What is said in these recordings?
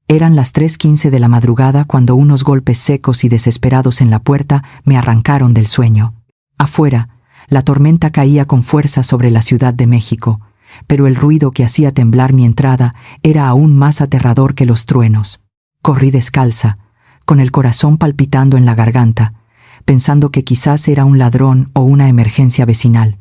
Eran las 3:15 de la madrugada cuando unos golpes secos y desesperados en la puerta me arrancaron del sueño. Afuera, la tormenta caía con fuerza sobre la Ciudad de México, pero el ruido que hacía temblar mi entrada era aún más aterrador que los truenos. Corrí descalza, con el corazón palpitando en la garganta, pensando que quizás era un ladrón o una emergencia vecinal.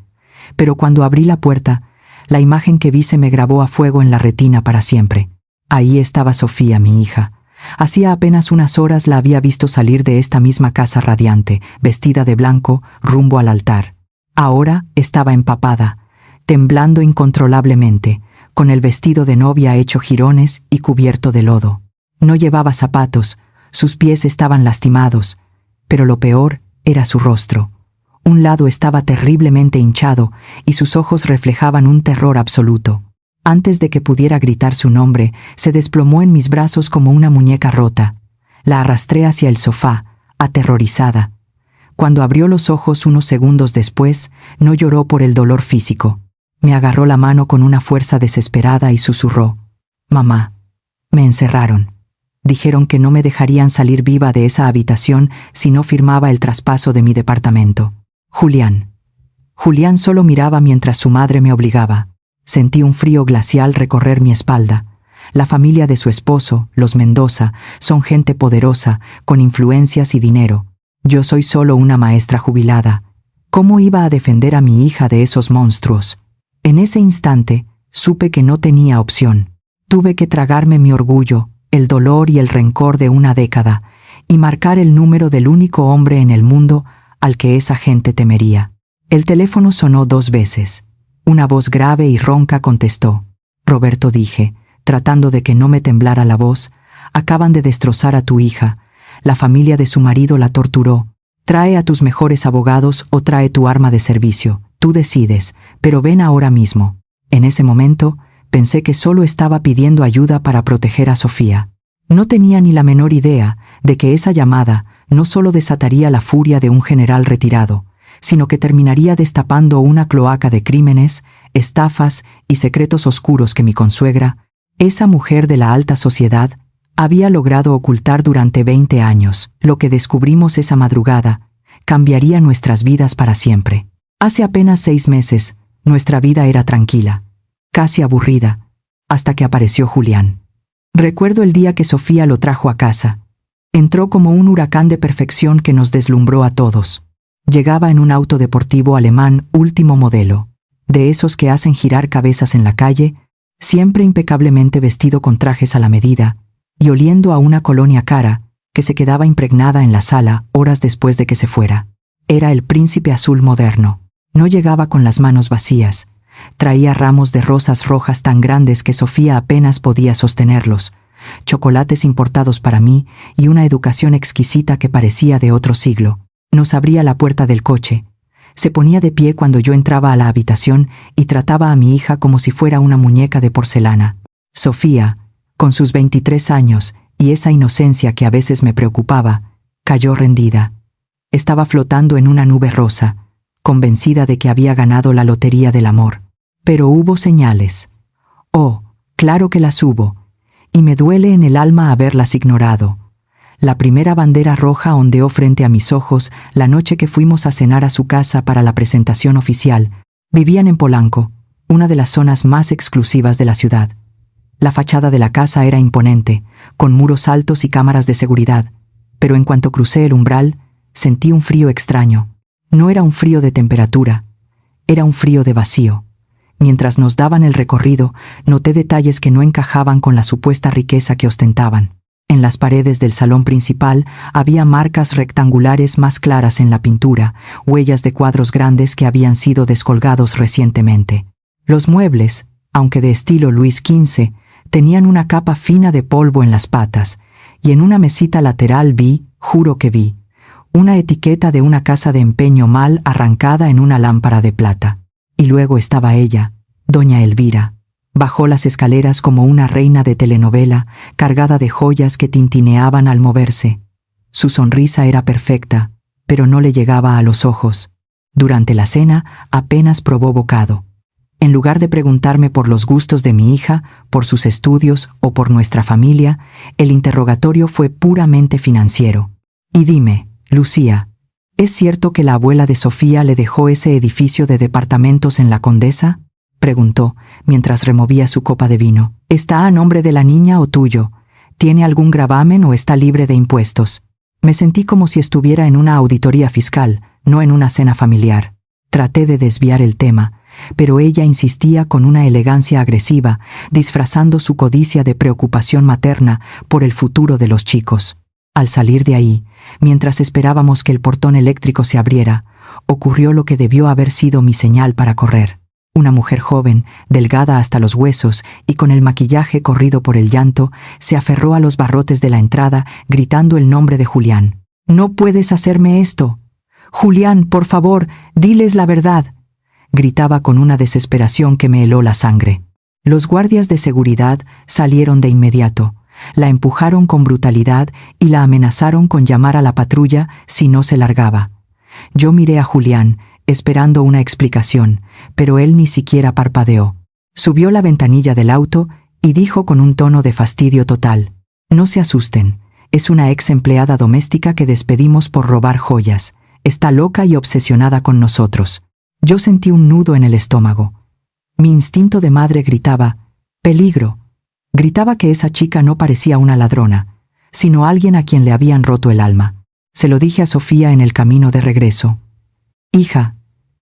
Pero cuando abrí la puerta, la imagen que vi se me grabó a fuego en la retina para siempre. Ahí estaba Sofía, mi hija. Hacía apenas unas horas la había visto salir de esta misma casa radiante, vestida de blanco, rumbo al altar. Ahora estaba empapada, temblando incontrolablemente, con el vestido de novia hecho jirones y cubierto de lodo. No llevaba zapatos, sus pies estaban lastimados, pero lo peor era su rostro. Un lado estaba terriblemente hinchado y sus ojos reflejaban un terror absoluto. Antes de que pudiera gritar su nombre, se desplomó en mis brazos como una muñeca rota. La arrastré hacia el sofá, aterrorizada. Cuando abrió los ojos unos segundos después, no lloró por el dolor físico. Me agarró la mano con una fuerza desesperada y susurró: «Mamá, me encerraron. Dijeron que no me dejarían salir viva de esa habitación si no firmaba el traspaso de mi departamento. Julián». Julián solo miraba mientras su madre me obligaba. Sentí un frío glacial recorrer mi espalda. La familia de su esposo, los Mendoza, son gente poderosa, con influencias y dinero. Yo soy solo una maestra jubilada. ¿Cómo iba a defender a mi hija de esos monstruos? En ese instante, supe que no tenía opción. Tuve que tragarme mi orgullo, el dolor y el rencor de una década, y marcar el número del único hombre en el mundo al que esa gente temería. El teléfono sonó 2 veces. Una voz grave y ronca contestó. «Roberto», dije, tratando de que no me temblara la voz, «acaban de destrozar a tu hija. La familia de su marido la torturó. Trae a tus mejores abogados o trae tu arma de servicio. Tú decides, pero ven ahora mismo». En ese momento, pensé que solo estaba pidiendo ayuda para proteger a Sofía. No tenía ni la menor idea de que esa llamada no solo desataría la furia de un general retirado, sino que terminaría destapando una cloaca de crímenes, estafas y secretos oscuros que mi consuegra, esa mujer de la alta sociedad, había logrado ocultar durante 20 años. Lo que descubrimos esa madrugada cambiaría nuestras vidas para siempre. Hace apenas 6 meses, nuestra vida era tranquila, casi aburrida, hasta que apareció Julián. Recuerdo el día que Sofía lo trajo a casa. Entró como un huracán de perfección que nos deslumbró a todos. Llegaba en un auto deportivo alemán último modelo, de esos que hacen girar cabezas en la calle, siempre impecablemente vestido con trajes a la medida, y oliendo a una colonia cara que se quedaba impregnada en la sala horas después de que se fuera. Era el príncipe azul moderno. No llegaba con las manos vacías. Traía ramos de rosas rojas tan grandes que Sofía apenas podía sostenerlos, chocolates importados para mí y una educación exquisita que parecía de otro siglo. Nos abría la puerta del coche. Se ponía de pie cuando yo entraba a la habitación y trataba a mi hija como si fuera una muñeca de porcelana. Sofía, con sus 23 años y esa inocencia que a veces me preocupaba, cayó rendida. Estaba flotando en una nube rosa, convencida de que había ganado la lotería del amor. Pero hubo señales. Oh, claro que las hubo, y me duele en el alma haberlas ignorado. La primera bandera roja ondeó frente a mis ojos la noche que fuimos a cenar a su casa para la presentación oficial. Vivían en Polanco, una de las zonas más exclusivas de la ciudad. La fachada de la casa era imponente, con muros altos y cámaras de seguridad, pero en cuanto crucé el umbral, sentí un frío extraño. No era un frío de temperatura, era un frío de vacío. Mientras nos daban el recorrido, noté detalles que no encajaban con la supuesta riqueza que ostentaban. En las paredes del salón principal había marcas rectangulares más claras en la pintura, huellas de cuadros grandes que habían sido descolgados recientemente. Los muebles, aunque de estilo Luis XV, tenían una capa fina de polvo en las patas, y en una mesita lateral juro que vi, una etiqueta de una casa de empeño mal arrancada en una lámpara de plata. Y luego estaba ella, doña Elvira. Bajó las escaleras como una reina de telenovela, cargada de joyas que tintineaban al moverse. Su sonrisa era perfecta, pero no le llegaba a los ojos. Durante la cena apenas probó bocado. En lugar de preguntarme por los gustos de mi hija, por sus estudios o por nuestra familia, el interrogatorio fue puramente financiero. Y dime, Lucía, ¿es cierto que la abuela de Sofía le dejó ese edificio de departamentos en La Condesa?, preguntó, mientras removía su copa de vino. ¿Está a nombre de la niña o tuyo? ¿Tiene algún gravamen o está libre de impuestos? Me sentí como si estuviera en una auditoría fiscal, no en una cena familiar. Traté de desviar el tema, pero ella insistía con una elegancia agresiva, disfrazando su codicia de preocupación materna por el futuro de los chicos. Al salir de ahí, mientras esperábamos que el portón eléctrico se abriera, ocurrió lo que debió haber sido mi señal para correr. Una mujer joven, delgada hasta los huesos y con el maquillaje corrido por el llanto, se aferró a los barrotes de la entrada, gritando el nombre de Julián. «¡No puedes hacerme esto! Julián, por favor, diles la verdad», gritaba con una desesperación que me heló la sangre. Los guardias de seguridad salieron de inmediato, la empujaron con brutalidad y la amenazaron con llamar a la patrulla si no se largaba. Yo miré a Julián, esperando una explicación, pero él ni siquiera parpadeó. Subió la ventanilla del auto y dijo con un tono de fastidio total: «No se asusten, es una ex empleada doméstica que despedimos por robar joyas. Está loca y obsesionada con nosotros». Yo sentí un nudo en el estómago. Mi instinto de madre gritaba: «¡Peligro!». Gritaba que esa chica no parecía una ladrona, sino alguien a quien le habían roto el alma. Se lo dije a Sofía en el camino de regreso. «Hija,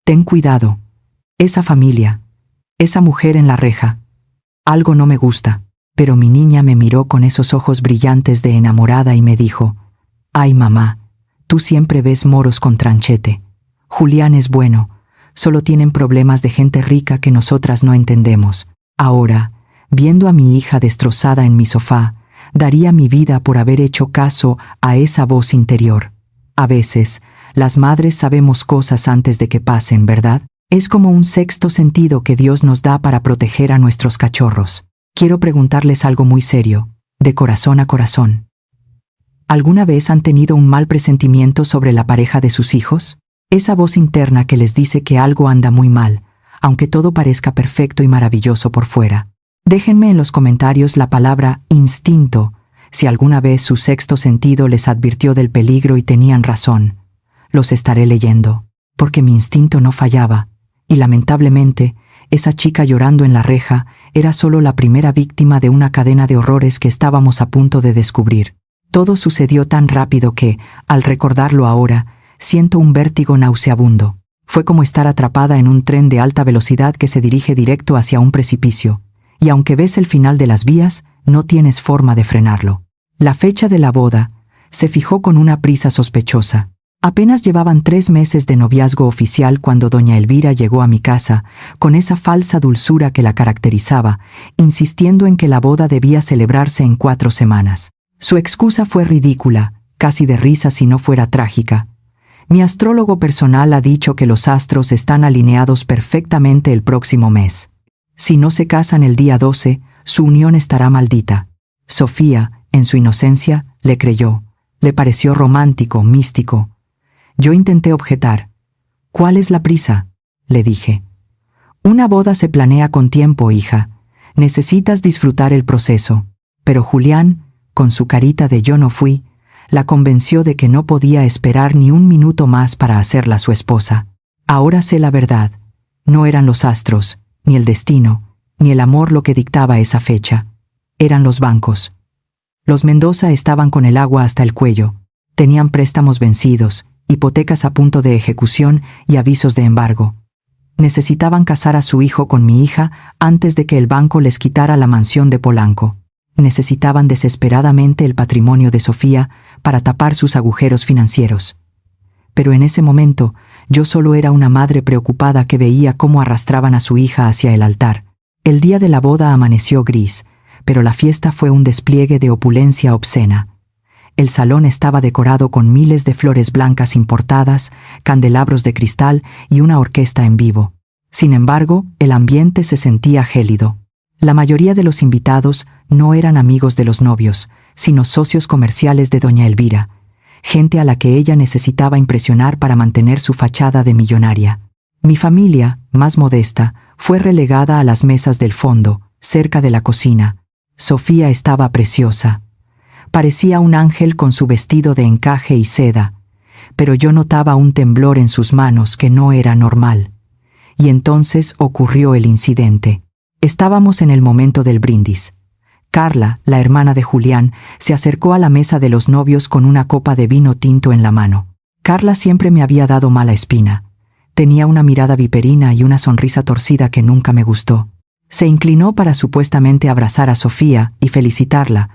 ten cuidado. Esa familia, esa mujer en la reja. Algo no me gusta». Pero mi niña me miró con esos ojos brillantes de enamorada y me dijo: «Ay, mamá, tú siempre ves moros con tranchete. Julián es bueno, solo tienen problemas de gente rica que nosotras no entendemos». Ahora, viendo a mi hija destrozada en mi sofá, daría mi vida por haber hecho caso a esa voz interior. A veces, las madres sabemos cosas antes de que pasen, ¿verdad? Es como un sexto sentido que Dios nos da para proteger a nuestros cachorros. Quiero preguntarles algo muy serio, de corazón a corazón. ¿Alguna vez han tenido un mal presentimiento sobre la pareja de sus hijos? Esa voz interna que les dice que algo anda muy mal, aunque todo parezca perfecto y maravilloso por fuera. Déjenme en los comentarios la palabra instinto, si alguna vez su sexto sentido les advirtió del peligro y tenían razón. Los estaré leyendo, porque mi instinto no fallaba, y lamentablemente, esa chica llorando en la reja era solo la primera víctima de una cadena de horrores que estábamos a punto de descubrir. Todo sucedió tan rápido que, al recordarlo ahora, siento un vértigo nauseabundo. Fue como estar atrapada en un tren de alta velocidad que se dirige directo hacia un precipicio, y aunque ves el final de las vías, no tienes forma de frenarlo. La fecha de la boda se fijó con una prisa sospechosa. Apenas llevaban 3 meses de noviazgo oficial cuando doña Elvira llegó a mi casa, con esa falsa dulzura que la caracterizaba, insistiendo en que la boda debía celebrarse en 4 semanas. Su excusa fue ridícula, casi de risa si no fuera trágica. Mi astrólogo personal ha dicho que los astros están alineados perfectamente el próximo mes. Si no se casan el día 12, su unión estará maldita. Sofía, en su inocencia, le creyó. Le pareció romántico, místico. Yo intenté objetar. «¿Cuál es la prisa?», le dije. «Una boda se planea con tiempo, hija. Necesitas disfrutar el proceso». Pero Julián, con su carita de yo no fui, la convenció de que no podía esperar ni un minuto más para hacerla su esposa. Ahora sé la verdad. No eran los astros, ni el destino, ni el amor lo que dictaba esa fecha. Eran los bancos. Los Mendoza estaban con el agua hasta el cuello. Tenían préstamos vencidos, hipotecas a punto de ejecución y avisos de embargo. Necesitaban casar a su hijo con mi hija antes de que el banco les quitara la mansión de Polanco. Necesitaban desesperadamente el patrimonio de Sofía para tapar sus agujeros financieros. Pero en ese momento, yo solo era una madre preocupada que veía cómo arrastraban a su hija hacia el altar. El día de la boda amaneció gris, pero la fiesta fue un despliegue de opulencia obscena. El salón estaba decorado con miles de flores blancas importadas, candelabros de cristal y una orquesta en vivo. Sin embargo, el ambiente se sentía gélido. La mayoría de los invitados no eran amigos de los novios, sino socios comerciales de doña Elvira, gente a la que ella necesitaba impresionar para mantener su fachada de millonaria. Mi familia, más modesta, Fue relegada a las mesas del fondo, cerca de la cocina. Sofía estaba preciosa. Parecía un ángel con su vestido de encaje y seda, pero yo notaba un temblor en sus manos que no era normal. Y entonces ocurrió el incidente. Estábamos en el momento del brindis. Carla, la hermana de Julián, se acercó a la mesa de los novios con una copa de vino tinto en la mano. Carla siempre me había dado mala espina. Tenía una mirada viperina y una sonrisa torcida que nunca me gustó. Se inclinó para supuestamente abrazar a Sofía y felicitarla,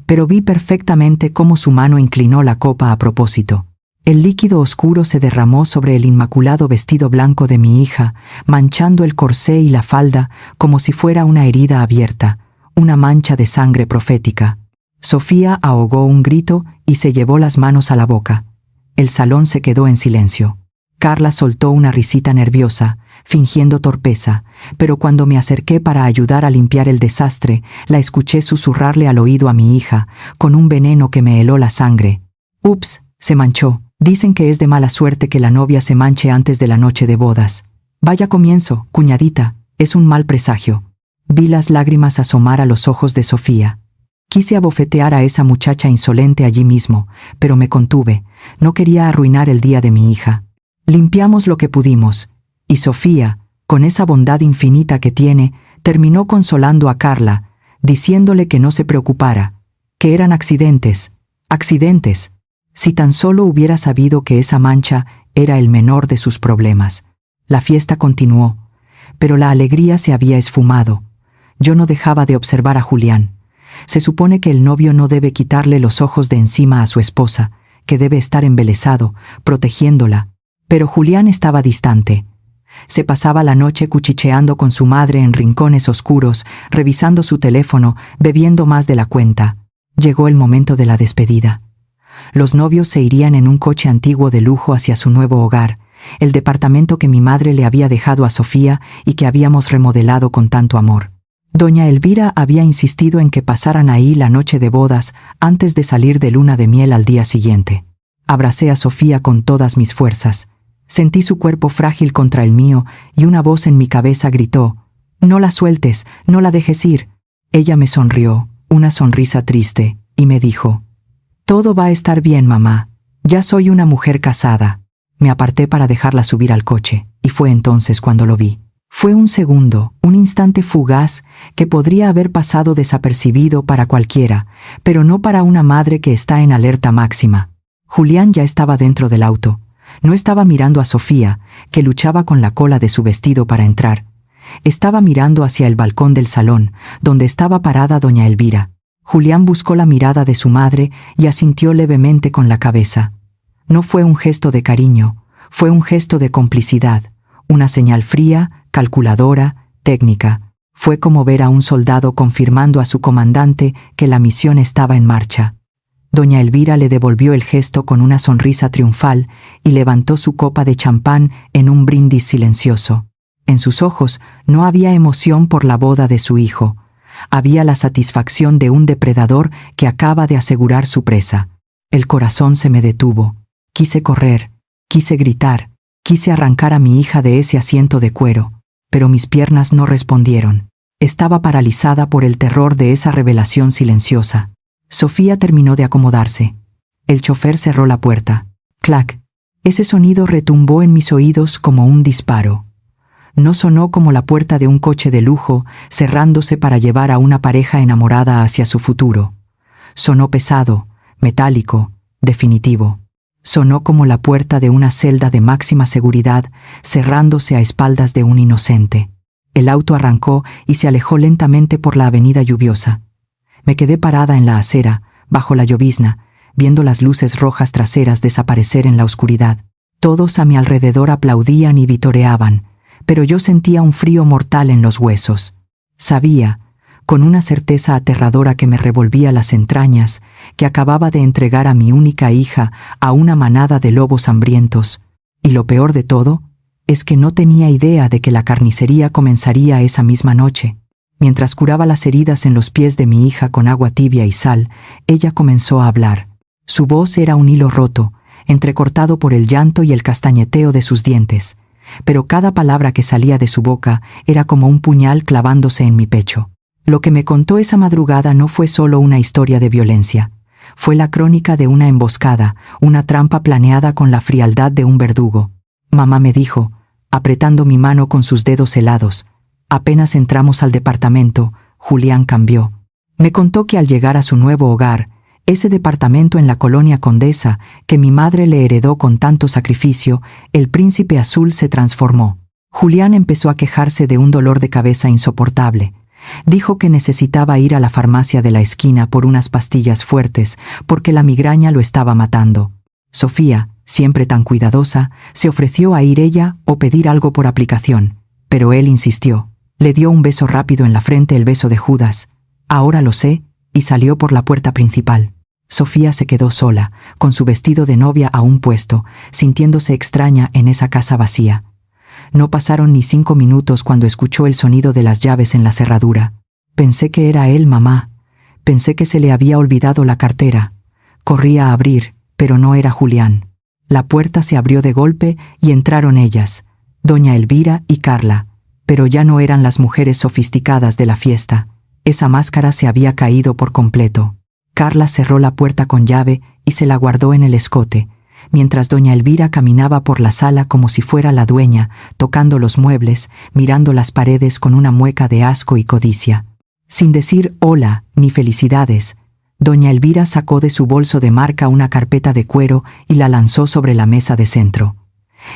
pero vi perfectamente cómo su mano inclinó la copa a propósito. El líquido oscuro se derramó sobre el inmaculado vestido blanco de mi hija, manchando el corsé y la falda como si fuera una herida abierta, una mancha de sangre profética. Sofía ahogó un grito y se llevó las manos a la boca. El salón se quedó en silencio. Carla soltó una risita nerviosa, fingiendo torpeza, pero cuando me acerqué para ayudar a limpiar el desastre, la escuché susurrarle al oído a mi hija, con un veneno que me heló la sangre. «Ups, se manchó. Dicen que es de mala suerte que la novia se manche antes de la noche de bodas. Vaya comienzo, cuñadita, es un mal presagio». Vi las lágrimas asomar a los ojos de Sofía. Quise abofetear a esa muchacha insolente allí mismo, pero me contuve. No quería arruinar el día de mi hija. Limpiamos lo que pudimos, y Sofía, con esa bondad infinita que tiene, terminó consolando a Carla, diciéndole que no se preocupara, que eran accidentes. Accidentes. Si tan solo hubiera sabido que esa mancha era el menor de sus problemas. La fiesta continuó, pero la alegría se había esfumado. Yo no dejaba de observar a Julián. Se supone que el novio no debe quitarle los ojos de encima a su esposa, que debe estar embelesado, protegiéndola. Pero Julián estaba distante. Se pasaba la noche cuchicheando con su madre en rincones oscuros, revisando su teléfono, bebiendo más de la cuenta. Llegó el momento de la despedida. Los novios se irían en un coche antiguo de lujo hacia su nuevo hogar, el departamento que mi madre le había dejado a Sofía y que habíamos remodelado con tanto amor. Doña Elvira había insistido en que pasaran ahí la noche de bodas antes de salir de luna de miel al día siguiente. Abracé a Sofía con todas mis fuerzas. Sentí su cuerpo frágil contra el mío y una voz en mi cabeza gritó: «No la sueltes, no la dejes ir». Ella me sonrió, una sonrisa triste, y me dijo: «Todo va a estar bien, mamá. Ya soy una mujer casada». Me aparté para dejarla subir al coche, y fue entonces cuando lo vi. Fue un segundo, un instante fugaz que podría haber pasado desapercibido para cualquiera, pero no para una madre que está en alerta máxima. Julián ya estaba dentro del auto. No estaba mirando a Sofía, que luchaba con la cola de su vestido para entrar. Estaba mirando hacia el balcón del salón, donde estaba parada doña Elvira. Julián buscó la mirada de su madre y asintió levemente con la cabeza. No fue un gesto de cariño, fue un gesto de complicidad, una señal fría, calculadora, técnica. Fue como ver a un soldado confirmando a su comandante que la misión estaba en marcha. Doña Elvira le devolvió el gesto con una sonrisa triunfal y levantó su copa de champán en un brindis silencioso. En sus ojos no había emoción por la boda de su hijo. Había la satisfacción de un depredador que acaba de asegurar su presa. El corazón se me detuvo. Quise correr, quise gritar, quise arrancar a mi hija de ese asiento de cuero, pero mis piernas no respondieron. Estaba paralizada por el terror de esa revelación silenciosa. Sofía terminó de acomodarse. El chofer cerró la puerta. ¡Clac! Ese sonido retumbó en mis oídos como un disparo. No sonó como la puerta de un coche de lujo cerrándose para llevar a una pareja enamorada hacia su futuro. Sonó pesado, metálico, definitivo. Sonó como la puerta de una celda de máxima seguridad cerrándose a espaldas de un inocente. El auto arrancó y se alejó lentamente por la avenida lluviosa. Me quedé parada en la acera, bajo la llovizna, viendo las luces rojas traseras desaparecer en la oscuridad. Todos a mi alrededor aplaudían y vitoreaban, pero yo sentía un frío mortal en los huesos. Sabía, con una certeza aterradora que me revolvía las entrañas, que acababa de entregar a mi única hija a una manada de lobos hambrientos, y lo peor de todo es que no tenía idea de que la carnicería comenzaría esa misma noche. Mientras curaba las heridas en los pies de mi hija con agua tibia y sal, ella comenzó a hablar. Su voz era un hilo roto, entrecortado por el llanto y el castañeteo de sus dientes, pero cada palabra que salía de su boca era como un puñal clavándose en mi pecho. Lo que me contó esa madrugada no fue solo una historia de violencia. Fue la crónica de una emboscada, una trampa planeada con la frialdad de un verdugo. Mamá me dijo, apretando mi mano con sus dedos helados. Apenas entramos al departamento, Julián cambió. Me contó que al llegar a su nuevo hogar, ese departamento en la colonia Condesa, que mi madre le heredó con tanto sacrificio, el príncipe azul se transformó. Julián empezó a quejarse de un dolor de cabeza insoportable. Dijo que necesitaba ir a la farmacia de la esquina por unas pastillas fuertes, porque la migraña lo estaba matando. Sofía, siempre tan cuidadosa, se ofreció a ir ella o pedir algo por aplicación, pero él insistió. Le dio un beso rápido en la frente, el beso de Judas. Ahora lo sé, y salió por la puerta principal. Sofía se quedó sola, con su vestido de novia aún puesto, sintiéndose extraña en esa casa vacía. No pasaron ni 5 minutos cuando escuchó el sonido de las llaves en la cerradura. Pensé que era él, mamá. Pensé que se le había olvidado la cartera. Corrí a abrir, pero no era Julián. La puerta se abrió de golpe y entraron ellas, doña Elvira y Carla, pero ya no eran las mujeres sofisticadas de la fiesta. Esa máscara se había caído por completo. Carla cerró la puerta con llave y se la guardó en el escote, mientras doña Elvira caminaba por la sala como si fuera la dueña, tocando los muebles, mirando las paredes con una mueca de asco y codicia. Sin decir hola ni felicidades, doña Elvira sacó de su bolso de marca una carpeta de cuero y la lanzó sobre la mesa de centro.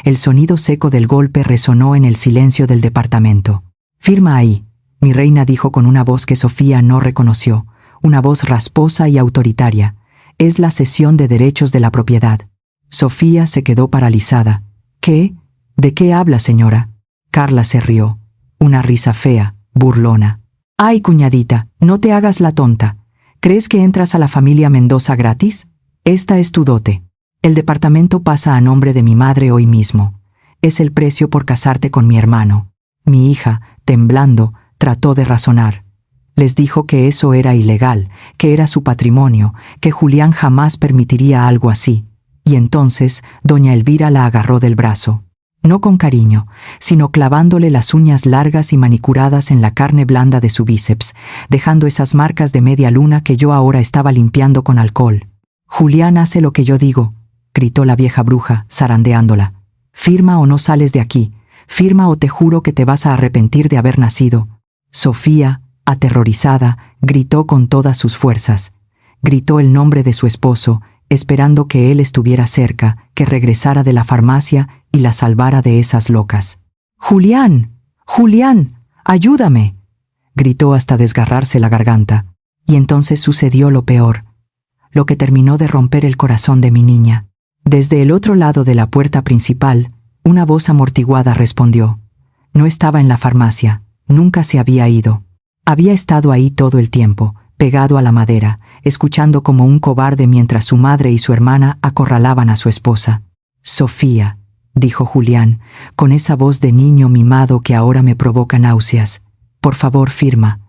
El sonido seco del golpe resonó en el silencio del departamento. «Firma ahí», mi reina dijo con una voz que Sofía no reconoció, una voz rasposa y autoritaria. «Es la cesión de derechos de la propiedad». Sofía se quedó paralizada. «¿Qué? ¿De qué habla, señora?» Carla se rió. Una risa fea, burlona. «Ay, cuñadita, no te hagas la tonta. ¿Crees que entras a la familia Mendoza gratis? Esta es tu dote. El departamento pasa a nombre de mi madre hoy mismo. Es el precio por casarte con mi hermano». Mi hija, temblando, trató de razonar. Les dijo que eso era ilegal, que era su patrimonio, que Julián jamás permitiría algo así. Y entonces doña Elvira la agarró del brazo. No con cariño, sino clavándole las uñas largas y manicuradas en la carne blanda de su bíceps, dejando esas marcas de media luna que yo ahora estaba limpiando con alcohol. «Julián hace lo que yo digo», gritó la vieja bruja, zarandeándola. «Firma o no sales de aquí. Firma o te juro que te vas a arrepentir de haber nacido». Sofía, aterrorizada, gritó con todas sus fuerzas. Gritó el nombre de su esposo, esperando que él estuviera cerca, que regresara de la farmacia y la salvara de esas locas. «¡Julián! ¡Julián! ¡Ayúdame!», gritó hasta desgarrarse la garganta. Y entonces sucedió lo peor, lo que terminó de romper el corazón de mi niña. Desde el otro lado de la puerta principal, una voz amortiguada respondió. No estaba en la farmacia, nunca se había ido. Había estado ahí todo el tiempo, pegado a la madera, escuchando como un cobarde mientras su madre y su hermana acorralaban a su esposa. «Sofía», dijo Julián, con esa voz de niño mimado que ahora me provoca náuseas. «Por favor, firma.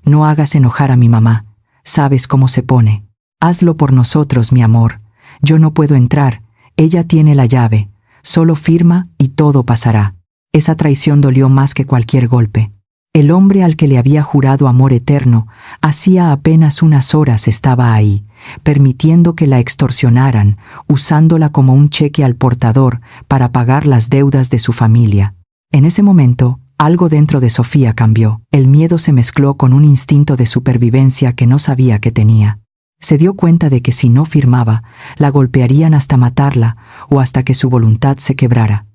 No hagas enojar a mi mamá. Sabes cómo se pone. Hazlo por nosotros, mi amor. Yo no puedo entrar. Ella tiene la llave. Solo firma y todo pasará». Esa traición dolió más que cualquier golpe. El hombre al que le había jurado amor eterno, hacía apenas unas horas estaba ahí, permitiendo que la extorsionaran, usándola como un cheque al portador para pagar las deudas de su familia. En ese momento, algo dentro de Sofía cambió. El miedo se mezcló con un instinto de supervivencia que no sabía que tenía. Se dio cuenta de que si no firmaba, la golpearían hasta matarla o hasta que su voluntad se quebrara.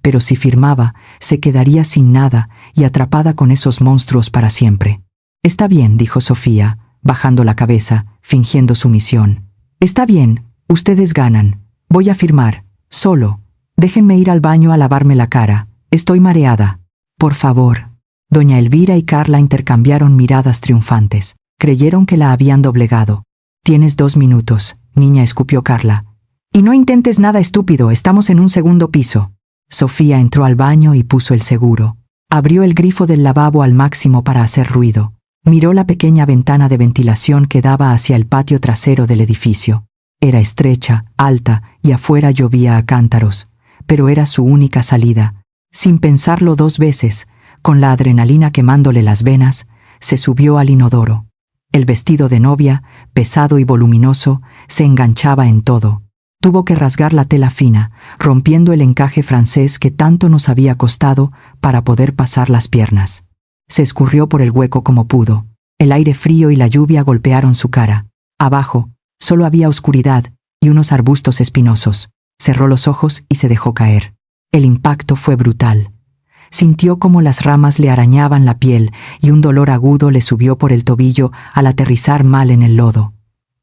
Pero si firmaba, se quedaría sin nada y atrapada con esos monstruos para siempre. «Está bien», dijo Sofía, bajando la cabeza, fingiendo sumisión. «Está bien, ustedes ganan. Voy a firmar. Solo. Déjenme ir al baño a lavarme la cara. Estoy mareada». «Por favor». Doña Elvira y Carla intercambiaron miradas triunfantes. Creyeron que la habían doblegado. «Tienes 2 minutos», niña, escupió Carla. «Y no intentes nada estúpido, estamos en un segundo piso». Sofía entró al baño y puso el seguro. Abrió el grifo del lavabo al máximo para hacer ruido. Miró la pequeña ventana de ventilación que daba hacia el patio trasero del edificio. Era estrecha, alta y afuera llovía a cántaros, pero era su única salida. Sin pensarlo 2 veces, con la adrenalina quemándole las venas, se subió al inodoro. El vestido de novia, pesado y voluminoso, se enganchaba en todo. Tuvo que rasgar la tela fina, rompiendo el encaje francés que tanto nos había costado para poder pasar las piernas. Se escurrió por el hueco como pudo. El aire frío y la lluvia golpearon su cara. Abajo, solo había oscuridad y unos arbustos espinosos. Cerró los ojos y se dejó caer. El impacto fue brutal. Sintió como las ramas le arañaban la piel y un dolor agudo le subió por el tobillo al aterrizar mal en el lodo.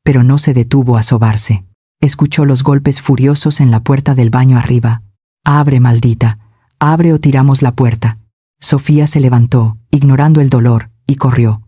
Pero no se detuvo a sobarse. Escuchó los golpes furiosos en la puerta del baño arriba. «Abre, maldita, abre o tiramos la puerta». Sofía se levantó, ignorando el dolor, y corrió.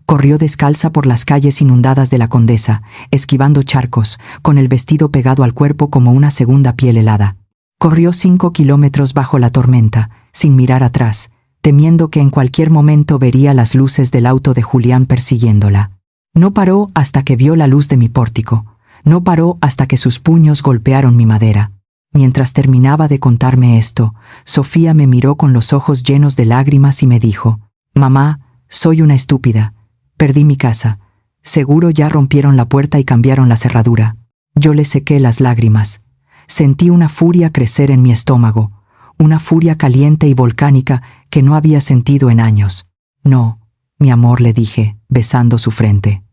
Corrió descalza por las calles inundadas de la Condesa, esquivando charcos, con el vestido pegado al cuerpo como una segunda piel helada. Corrió 5 kilómetros bajo la tormenta, sin mirar atrás, temiendo que en cualquier momento vería las luces del auto de Julián persiguiéndola. No paró hasta que vio la luz de mi pórtico. No paró hasta que sus puños golpearon mi madera. Mientras terminaba de contarme esto, Sofía me miró con los ojos llenos de lágrimas y me dijo: «Mamá, soy una estúpida. Perdí mi casa. Seguro ya rompieron la puerta y cambiaron la cerradura». Yo le sequé las lágrimas. Sentí una furia crecer en mi estómago, una furia caliente y volcánica que no había sentido en años. «No, mi amor», le dije, besando su frente.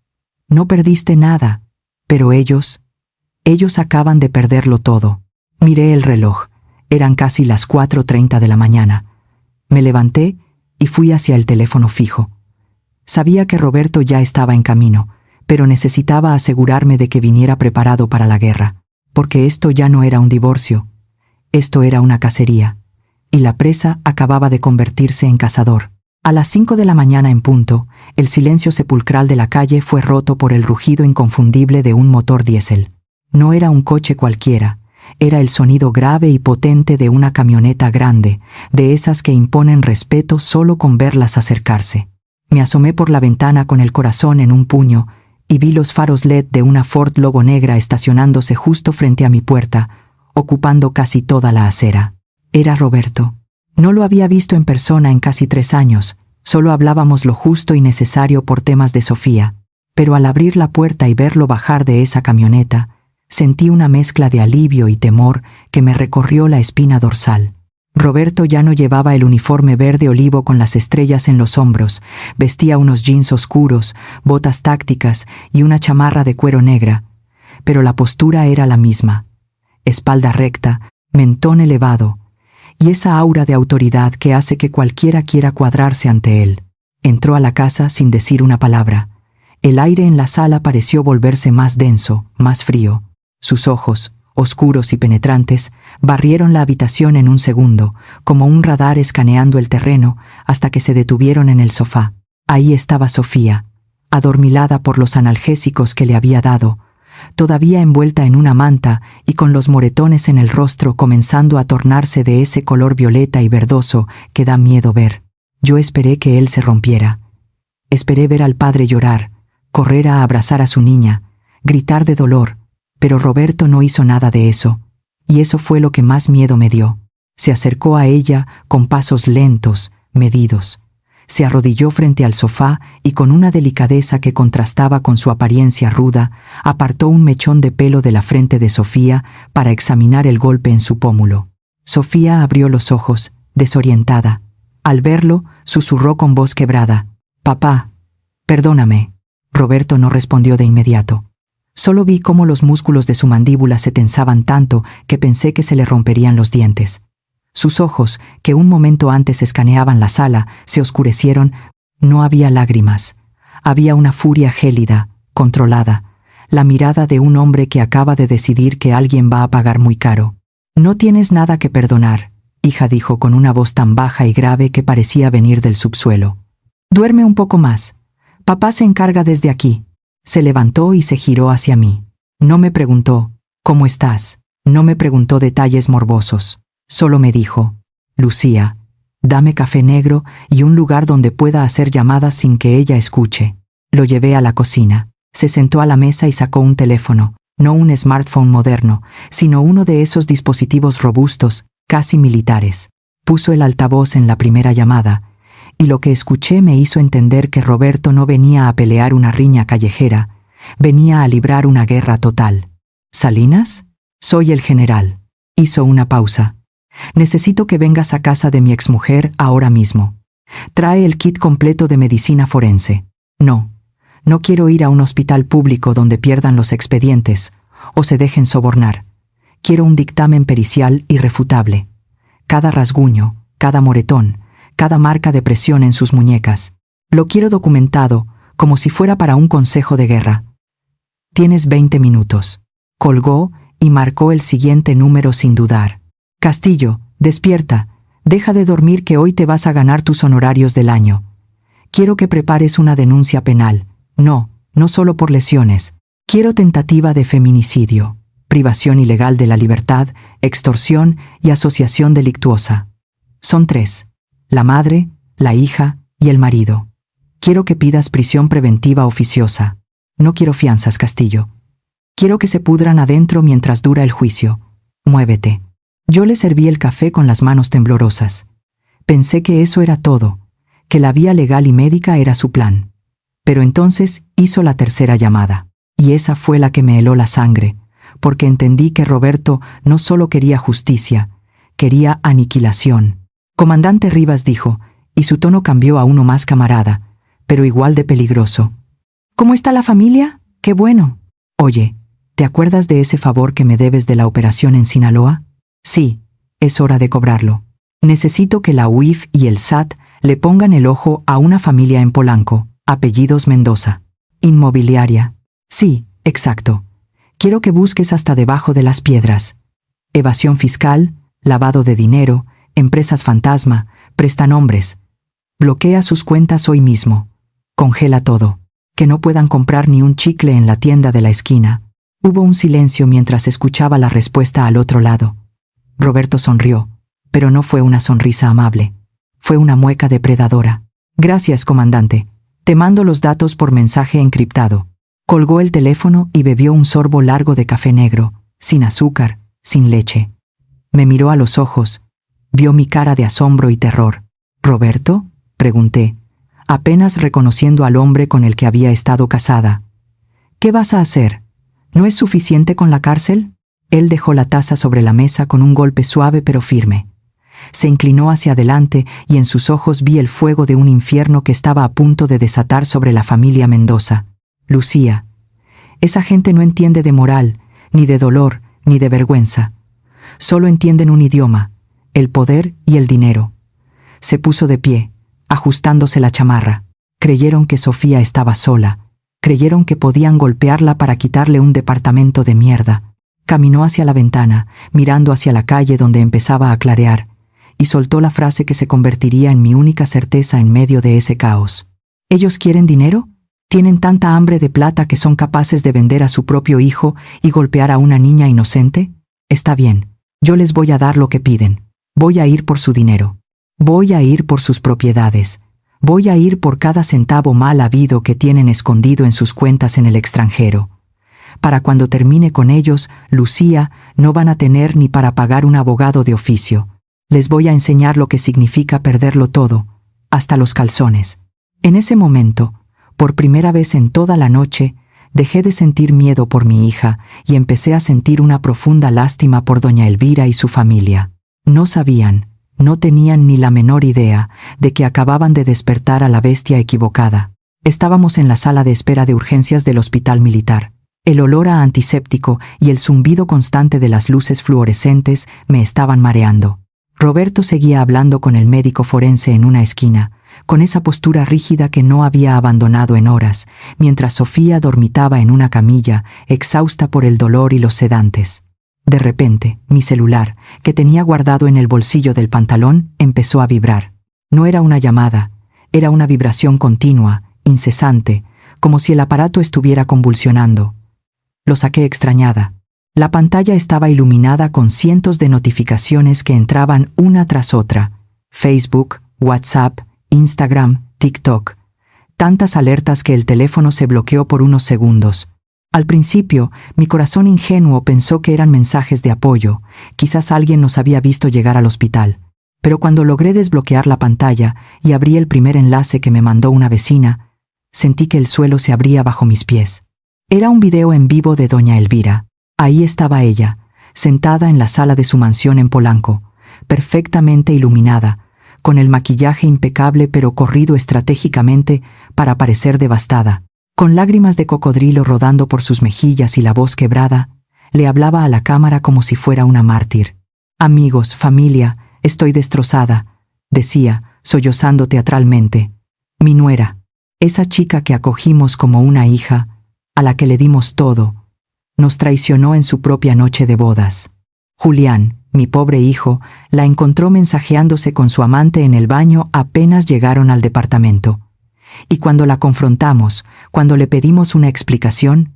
«No perdiste nada, pero ellos acaban de perderlo todo». Miré el reloj. Eran casi las 4:30 de la mañana. Me levanté y fui hacia el teléfono fijo. Sabía que Roberto ya estaba en camino, pero necesitaba asegurarme de que viniera preparado para la guerra, porque esto ya no era un divorcio. Esto era una cacería, y la presa acababa de convertirse en cazador. A las 5 de la mañana en punto, el silencio sepulcral de la calle fue roto por el rugido inconfundible de un motor diésel. No era un coche cualquiera. Era el sonido grave y potente de una camioneta grande, de esas que imponen respeto solo con verlas acercarse. Me asomé por la ventana con el corazón en un puño y vi los faros LED de una Ford Lobo negra estacionándose justo frente a mi puerta, ocupando casi toda la acera. Era Roberto. No lo había visto en persona en casi 3 años, solo hablábamos lo justo y necesario por temas de Sofía, pero al abrir la puerta y verlo bajar de esa camioneta, sentí una mezcla de alivio y temor que me recorrió la espina dorsal. Roberto ya no llevaba el uniforme verde olivo con las estrellas en los hombros, vestía unos jeans oscuros, botas tácticas y una chamarra de cuero negra, pero la postura era la misma. Espalda recta, mentón elevado, y esa aura de autoridad que hace que cualquiera quiera cuadrarse ante él. Entró a la casa sin decir una palabra. El aire en la sala pareció volverse más denso, más frío. Sus ojos, oscuros y penetrantes, barrieron la habitación en un segundo, como un radar escaneando el terreno, hasta que se detuvieron en el sofá. Ahí estaba Sofía, adormilada por los analgésicos que le había dado, todavía envuelta en una manta y con los moretones en el rostro comenzando a tornarse de ese color violeta y verdoso que da miedo ver. Yo esperé que él se rompiera. Esperé ver al padre llorar, correr a abrazar a su niña, gritar de dolor, pero Roberto no hizo nada de eso, y eso fue lo que más miedo me dio. Se acercó a ella con pasos lentos, medidos. Se arrodilló frente al sofá y con una delicadeza que contrastaba con su apariencia ruda, apartó un mechón de pelo de la frente de Sofía para examinar el golpe en su pómulo. Sofía abrió los ojos, desorientada. Al verlo, susurró con voz quebrada: «Papá, perdóname». Roberto no respondió de inmediato. Solo vi cómo los músculos de su mandíbula se tensaban tanto que pensé que se le romperían los dientes. Sus ojos, que un momento antes escaneaban la sala, se oscurecieron. No había lágrimas. Había una furia gélida, controlada, la mirada de un hombre que acaba de decidir que alguien va a pagar muy caro. «No tienes nada que perdonar», hija, dijo con una voz tan baja y grave que parecía venir del subsuelo. «Duerme un poco más. Papá se encarga desde aquí». Se levantó y se giró hacia mí. No me preguntó: «¿Cómo estás?». No me preguntó detalles morbosos. Solo me dijo: «Lucía, dame café negro y un lugar donde pueda hacer llamadas sin que ella escuche». Lo llevé a la cocina. Se sentó a la mesa y sacó un teléfono, no un smartphone moderno, sino uno de esos dispositivos robustos, casi militares. Puso el altavoz en la primera llamada, y lo que escuché me hizo entender que Roberto no venía a pelear una riña callejera, venía a librar una guerra total. ¿Salinas? Soy el general. Hizo una pausa. Necesito que vengas a casa de mi exmujer ahora mismo. Trae el kit completo de medicina forense. No quiero ir a un hospital público donde pierdan los expedientes o se dejen sobornar. Quiero un dictamen pericial irrefutable. Cada rasguño, cada moretón, cada marca de presión en sus muñecas. Lo quiero documentado, como si fuera para un consejo de guerra. Tienes 20 minutos. Colgó y marcó el siguiente número sin dudar. Castillo, despierta. Deja de dormir que hoy te vas a ganar tus honorarios del año. Quiero que prepares una denuncia penal. No solo por lesiones. Quiero tentativa de feminicidio, privación ilegal de la libertad, extorsión y asociación delictuosa. Son 3. La madre, la hija y el marido. Quiero que pidas prisión preventiva oficiosa. No quiero fianzas, Castillo. Quiero que se pudran adentro mientras dura el juicio. Muévete. Yo le serví el café con las manos temblorosas. Pensé que eso era todo, que la vía legal y médica era su plan. Pero entonces hizo la tercera llamada, y esa fue la que me heló la sangre, porque entendí que Roberto no solo quería justicia, quería aniquilación. Comandante Rivas dijo, y su tono cambió a uno más camarada, pero igual de peligroso. ¿Cómo está la familia? ¡Qué bueno! Oye, ¿te acuerdas de ese favor que me debes de la operación en Sinaloa? Sí, es hora de cobrarlo. Necesito que la UIF y el SAT le pongan el ojo a una familia en Polanco, apellidos Mendoza. Inmobiliaria. Sí, exacto. Quiero que busques hasta debajo de las piedras. Evasión fiscal, lavado de dinero, empresas fantasma, prestanombres. Bloquea sus cuentas hoy mismo. Congela todo. Que no puedan comprar ni un chicle en la tienda de la esquina. Hubo un silencio mientras escuchaba la respuesta al otro lado. Roberto sonrió, pero no fue una sonrisa amable. Fue una mueca depredadora. Gracias, comandante. Te mando los datos por mensaje encriptado. Colgó el teléfono y bebió un sorbo largo de café negro, sin azúcar, sin leche. Me miró a los ojos. Vio mi cara de asombro y terror. ¿Roberto?, pregunté, apenas reconociendo al hombre con el que había estado casada. ¿Qué vas a hacer? ¿No es suficiente con la cárcel? Él dejó la taza sobre la mesa con un golpe suave pero firme. Se inclinó hacia adelante y en sus ojos vi el fuego de un infierno que estaba a punto de desatar sobre la familia Mendoza. Lucía, esa gente no entiende de moral, ni de dolor, ni de vergüenza. Solo entienden un idioma, el poder y el dinero. Se puso de pie, ajustándose la chamarra. Creyeron que Sofía estaba sola. Creyeron que podían golpearla para quitarle un departamento de mierda. Caminó hacia la ventana, mirando hacia la calle donde empezaba a clarear, y soltó la frase que se convertiría en mi única certeza en medio de ese caos. ¿Ellos quieren dinero? ¿Tienen tanta hambre de plata que son capaces de vender a su propio hijo y golpear a una niña inocente? Está bien, yo les voy a dar lo que piden. Voy a ir por su dinero. Voy a ir por sus propiedades. Voy a ir por cada centavo mal habido que tienen escondido en sus cuentas en el extranjero. Para cuando termine con ellos, Lucía, no van a tener ni para pagar un abogado de oficio. Les voy a enseñar lo que significa perderlo todo, hasta los calzones. En ese momento, por primera vez en toda la noche, dejé de sentir miedo por mi hija y empecé a sentir una profunda lástima por doña Elvira y su familia. No sabían, no tenían ni la menor idea de que acababan de despertar a la bestia equivocada. Estábamos en la sala de espera de urgencias del hospital militar. El olor a antiséptico y el zumbido constante de las luces fluorescentes me estaban mareando. Roberto seguía hablando con el médico forense en una esquina, con esa postura rígida que no había abandonado en horas, mientras Sofía dormitaba en una camilla, exhausta por el dolor y los sedantes. De repente, mi celular, que tenía guardado en el bolsillo del pantalón, empezó a vibrar. No era una llamada, era una vibración continua, incesante, como si el aparato estuviera convulsionando. Lo saqué extrañada. La pantalla estaba iluminada con cientos de notificaciones que entraban una tras otra. Facebook, WhatsApp, Instagram, TikTok. Tantas alertas que el teléfono se bloqueó por unos segundos. Al principio, mi corazón ingenuo pensó que eran mensajes de apoyo. Quizás alguien nos había visto llegar al hospital. Pero cuando logré desbloquear la pantalla y abrí el primer enlace que me mandó una vecina, sentí que el suelo se abría bajo mis pies. Era un video en vivo de doña Elvira. Ahí estaba ella, sentada en la sala de su mansión en Polanco, perfectamente iluminada, con el maquillaje impecable pero corrido estratégicamente para parecer devastada. Con lágrimas de cocodrilo rodando por sus mejillas y la voz quebrada, le hablaba a la cámara como si fuera una mártir. «Amigos, familia, estoy destrozada», decía, sollozando teatralmente. «Mi nuera, esa chica que acogimos como una hija, a la que le dimos todo, nos traicionó en su propia noche de bodas. Julián, mi pobre hijo, la encontró mensajeándose con su amante en el baño apenas llegaron al departamento. Y cuando la confrontamos, cuando le pedimos una explicación,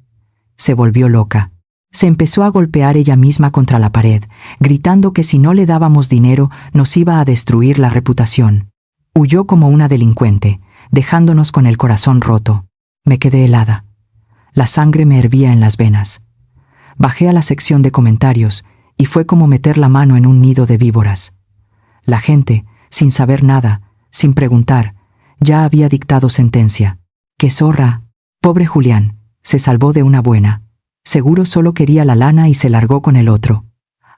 se volvió loca. Se empezó a golpear ella misma contra la pared, gritando que si no le dábamos dinero nos iba a destruir la reputación. Huyó como una delincuente, dejándonos con el corazón roto. Me quedé helada. La sangre me hervía en las venas. Bajé a la sección de comentarios y fue como meter la mano en un nido de víboras. La gente, sin saber nada, sin preguntar, ya había dictado sentencia. ¡Qué zorra! Pobre Julián, se salvó de una buena. Seguro solo quería la lana y se largó con el otro.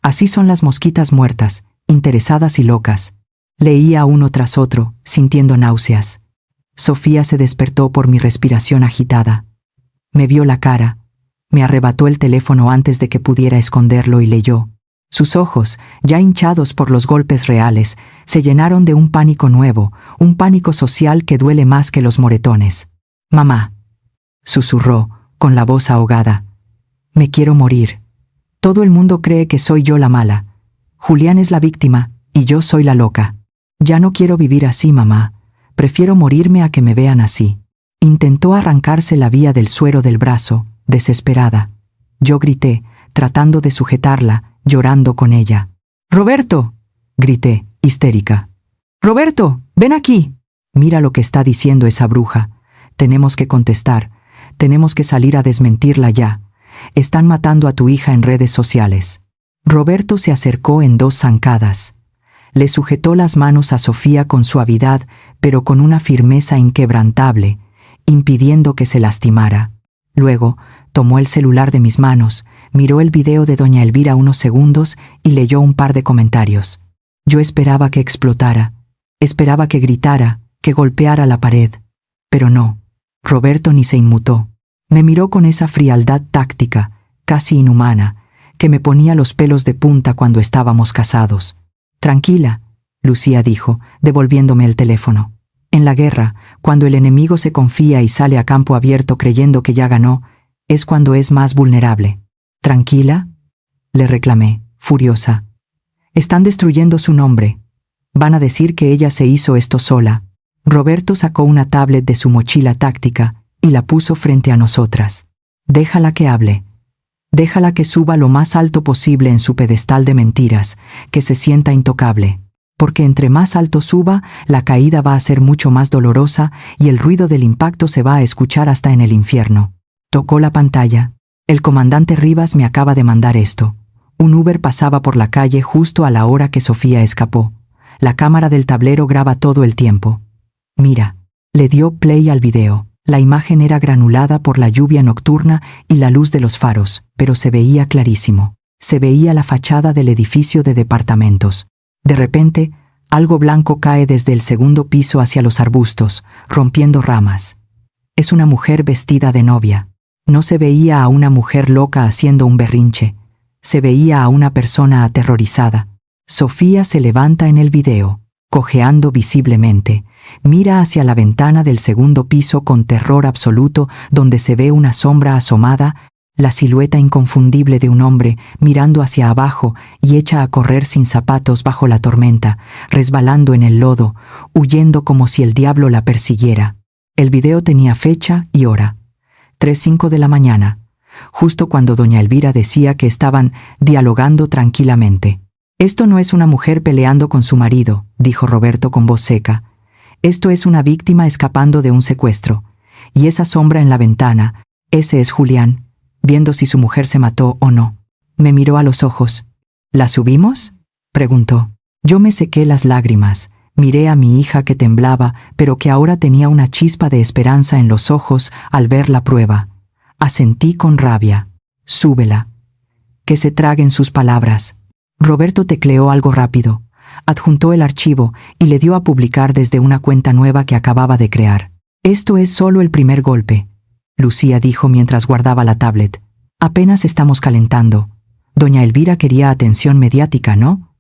Así son las mosquitas muertas, interesadas y locas. Leía uno tras otro, sintiendo náuseas. Sofía se despertó por mi respiración agitada. Me vio la cara, me arrebató el teléfono antes de que pudiera esconderlo y leyó. Sus ojos, ya hinchados por los golpes reales, se llenaron de un pánico nuevo, un pánico social que duele más que los moretones. «Mamá», susurró, con la voz ahogada. «Me quiero morir. Todo el mundo cree que soy yo la mala. Julián es la víctima y yo soy la loca. Ya no quiero vivir así, mamá. Prefiero morirme a que me vean así». Intentó arrancarse la vía del suero del brazo, desesperada. Yo grité, tratando de sujetarla, llorando con ella. «¡Roberto!», grité, histérica. «¡Roberto, ven aquí! Mira lo que está diciendo esa bruja. Tenemos que contestar. Tenemos que salir a desmentirla ya. Están matando a tu hija en redes sociales». Roberto se acercó en 2 zancadas. Le sujetó las manos a Sofía con suavidad, pero con una firmeza inquebrantable, impidiendo que se lastimara. Luego, tomó el celular de mis manos, miró el video de doña Elvira unos segundos y leyó un par de comentarios. Yo esperaba que explotara, esperaba que gritara, que golpeara la pared. Pero no, Roberto ni se inmutó. Me miró con esa frialdad táctica, casi inhumana, que me ponía los pelos de punta cuando estábamos casados. «Tranquila», Lucía dijo, devolviéndome el teléfono. En la guerra, cuando el enemigo se confía y sale a campo abierto creyendo que ya ganó, es cuando es más vulnerable. «¿Tranquila?», le reclamé, furiosa. «Están destruyendo su nombre. Van a decir que ella se hizo esto sola». Roberto sacó una tablet de su mochila táctica y la puso frente a nosotras. «Déjala que hable. Déjala que suba lo más alto posible en su pedestal de mentiras, que se sienta intocable. Porque entre más alto suba, la caída va a ser mucho más dolorosa y el ruido del impacto se va a escuchar hasta en el infierno». Tocó la pantalla. «El comandante Rivas me acaba de mandar esto». Un Uber pasaba por la calle justo a la hora que Sofía escapó. La cámara del tablero graba todo el tiempo. «Mira». Le dio play al video. La imagen era granulada por la lluvia nocturna y la luz de los faros, pero se veía clarísimo. Se veía la fachada del edificio de departamentos. De repente, algo blanco cae desde el 2.º piso hacia los arbustos, rompiendo ramas. Es una mujer vestida de novia. No se veía a una mujer loca haciendo un berrinche. Se veía a una persona aterrorizada. Sofía se levanta en el video, cojeando visiblemente. Mira hacia la ventana del 2.º piso con terror absoluto, donde se ve una sombra asomada, la silueta inconfundible de un hombre mirando hacia abajo y echa a correr sin zapatos bajo la tormenta, resbalando en el lodo, huyendo como si el diablo la persiguiera. El video tenía fecha y hora. 3:05 de la mañana, justo cuando doña Elvira decía que estaban dialogando tranquilamente. «Esto no es una mujer peleando con su marido», dijo Roberto con voz seca. «Esto es una víctima escapando de un secuestro. Y esa sombra en la ventana, ese es Julián, viendo si su mujer se mató o no». Me miró a los ojos. «¿La subimos?», preguntó. Yo me sequé las lágrimas, miré a mi hija que temblaba, pero que ahora tenía una chispa de esperanza en los ojos al ver la prueba. Asentí con rabia. Súbela. Que se traguen sus palabras. Roberto tecleó algo rápido, adjuntó el archivo y le dio a publicar desde una cuenta nueva que acababa de crear. Esto es solo el primer golpe, Lucía dijo mientras guardaba la tablet. Apenas estamos calentando. Doña Elvira quería atención mediática, ¿no?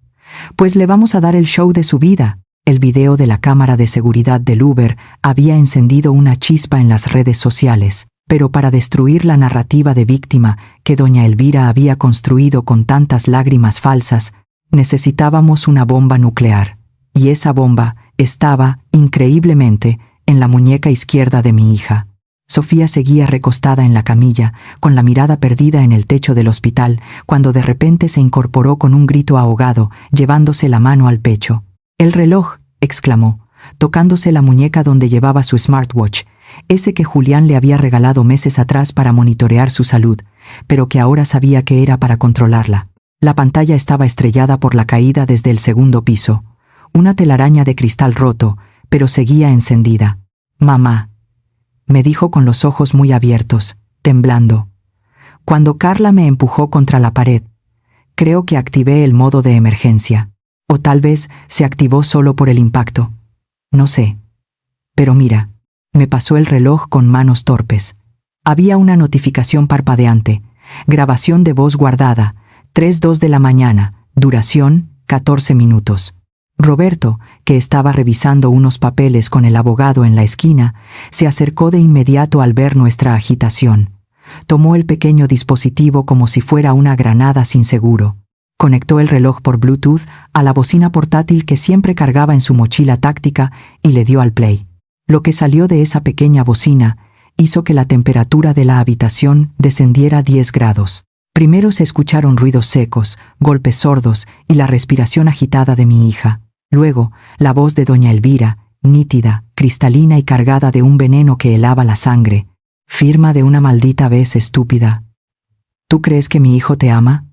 Pues le vamos a dar el show de su vida. El video de la cámara de seguridad del Uber había encendido una chispa en las redes sociales, pero para destruir la narrativa de víctima que doña Elvira había construido con tantas lágrimas falsas, necesitábamos una bomba nuclear. Y esa bomba estaba, increíblemente, en la muñeca izquierda de mi hija. Sofía seguía recostada en la camilla, con la mirada perdida en el techo del hospital, cuando de repente se incorporó con un grito ahogado, llevándose la mano al pecho. «¡El reloj!», exclamó, tocándose la muñeca donde llevaba su smartwatch, ese que Julián le había regalado meses atrás para monitorear su salud, pero que ahora sabía que era para controlarla. La pantalla estaba estrellada por la caída desde el segundo piso. Una telaraña de cristal roto, pero seguía encendida. «Mamá», me dijo con los ojos muy abiertos, temblando. Cuando Carla me empujó contra la pared, creo que activé el modo de emergencia. O tal vez se activó solo por el impacto. No sé. Pero mira, me pasó el reloj con manos torpes. Había una notificación parpadeante. Grabación de voz guardada. 3:02 de la mañana. Duración, 14 minutos. Roberto, que estaba revisando unos papeles con el abogado en la esquina, se acercó de inmediato al ver nuestra agitación. Tomó el pequeño dispositivo como si fuera una granada sin seguro. Conectó el reloj por Bluetooth a la bocina portátil que siempre cargaba en su mochila táctica y le dio al play. Lo que salió de esa pequeña bocina hizo que la temperatura de la habitación descendiera 10 grados. Primero se escucharon ruidos secos, golpes sordos y la respiración agitada de mi hija. Luego, la voz de doña Elvira, nítida, cristalina y cargada de un veneno que helaba la sangre. «Firma de una maldita vez, estúpida. ¿Tú crees que mi hijo te ama?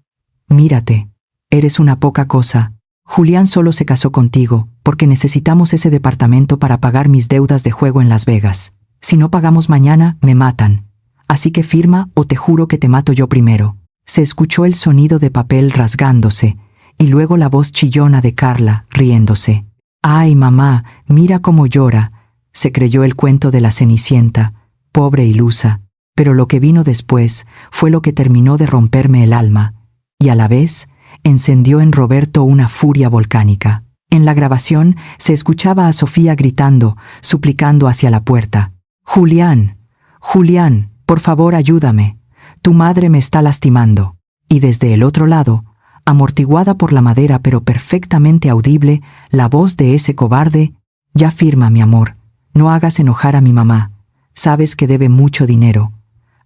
Mírate. Eres una poca cosa. Julián solo se casó contigo porque necesitamos ese departamento para pagar mis deudas de juego en Las Vegas. Si no pagamos mañana, me matan. Así que firma o te juro que te mato yo primero». Se escuchó el sonido de papel rasgándose y luego la voz chillona de Carla, riéndose. «Ay, mamá, mira cómo llora». Se creyó el cuento de la Cenicienta, pobre ilusa, pero lo que vino después fue lo que terminó de romperme el alma, y a la vez encendió en Roberto una furia volcánica. En la grabación se escuchaba a Sofía gritando, suplicando hacia la puerta. «Julián, Julián, por favor ayúdame. Tu madre me está lastimando». Y desde el otro lado, amortiguada por la madera pero perfectamente audible, la voz de ese cobarde: «Ya firma, mi amor. No hagas enojar a mi mamá. Sabes que debe mucho dinero.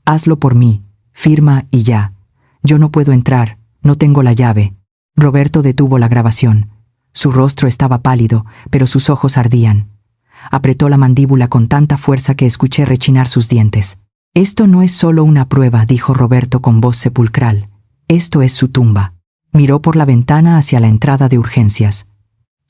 Hazlo por mí. Firma y ya. Yo no puedo entrar. No tengo la llave». Roberto detuvo la grabación. Su rostro estaba pálido, pero sus ojos ardían. Apretó la mandíbula con tanta fuerza que escuché rechinar sus dientes. «Esto no es solo una prueba», dijo Roberto con voz sepulcral. «Esto es su tumba». Miró por la ventana hacia la entrada de urgencias.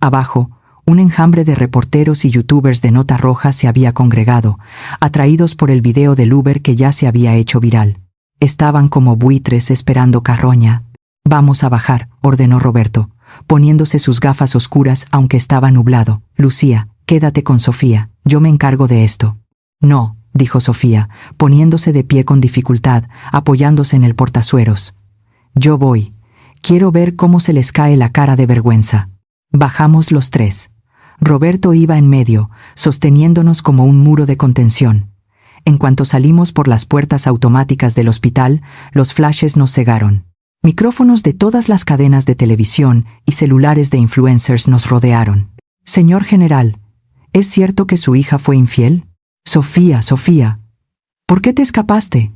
Abajo, un enjambre de reporteros y youtubers de nota roja se había congregado, atraídos por el video del Uber que ya se había hecho viral. Estaban como buitres esperando carroña. «Vamos a bajar», ordenó Roberto, poniéndose sus gafas oscuras aunque estaba nublado. «Lucía, quédate con Sofía, yo me encargo de esto». «No», dijo Sofía, poniéndose de pie con dificultad, apoyándose en el portazueros. «Yo voy. Quiero ver cómo se les cae la cara de vergüenza». Bajamos los tres. Roberto iba en medio, sosteniéndonos como un muro de contención. En cuanto salimos por las puertas automáticas del hospital, los flashes nos cegaron. Micrófonos de todas las cadenas de televisión y celulares de influencers nos rodearon. «Señor general, ¿es cierto que su hija fue infiel? Sofía, Sofía, ¿por qué te escapaste?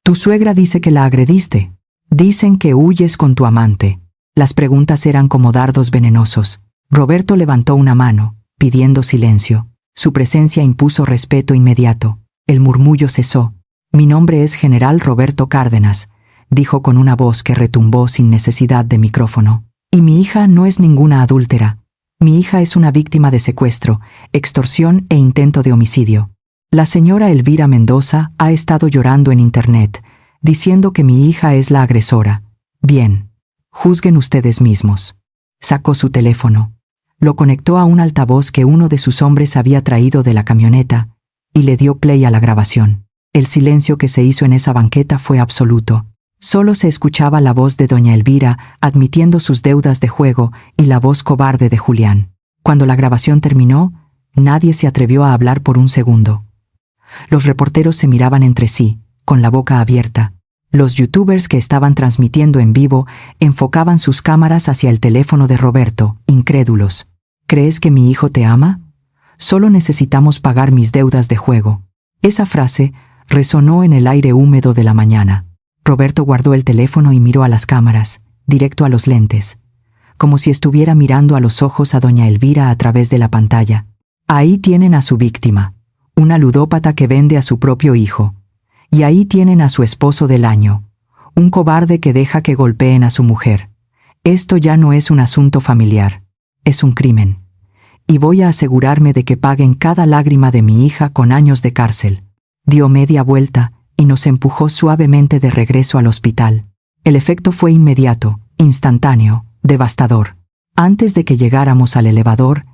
Tu suegra dice que la agrediste. Dicen que huyes con tu amante». Las preguntas eran como dardos venenosos. Roberto levantó una mano, pidiendo silencio. Su presencia impuso respeto inmediato. El murmullo cesó. «Mi nombre es General Roberto Cárdenas», dijo con una voz que retumbó sin necesidad de micrófono. Y mi hija no es ninguna adúltera. Mi hija es una víctima de secuestro, extorsión e intento de homicidio. La señora Elvira Mendoza ha estado llorando en internet, diciendo que mi hija es la agresora. Bien, juzguen ustedes mismos. Sacó su teléfono. Lo conectó a un altavoz que uno de sus hombres había traído de la camioneta y le dio play a la grabación. El silencio que se hizo en esa banqueta fue absoluto. Solo se escuchaba la voz de doña Elvira admitiendo sus deudas de juego y la voz cobarde de Julián. Cuando la grabación terminó, nadie se atrevió a hablar por un segundo. Los reporteros se miraban entre sí, con la boca abierta. Los youtubers que estaban transmitiendo en vivo enfocaban sus cámaras hacia el teléfono de Roberto, incrédulos. ¿Crees que mi hijo te ama? Solo necesitamos pagar mis deudas de juego. Esa frase resonó en el aire húmedo de la mañana. Roberto guardó el teléfono y miró a las cámaras, directo a los lentes, como si estuviera mirando a los ojos a doña Elvira a través de la pantalla. Ahí tienen a su víctima, una ludópata que vende a su propio hijo. Y ahí tienen a su esposo del año, un cobarde que deja que golpeen a su mujer. Esto ya no es un asunto familiar, es un crimen. Y voy a asegurarme de que paguen cada lágrima de mi hija con años de cárcel. Dio media vuelta y nos empujó suavemente de regreso al hospital. El efecto fue inmediato, instantáneo, devastador. Antes de que llegáramos al elevador,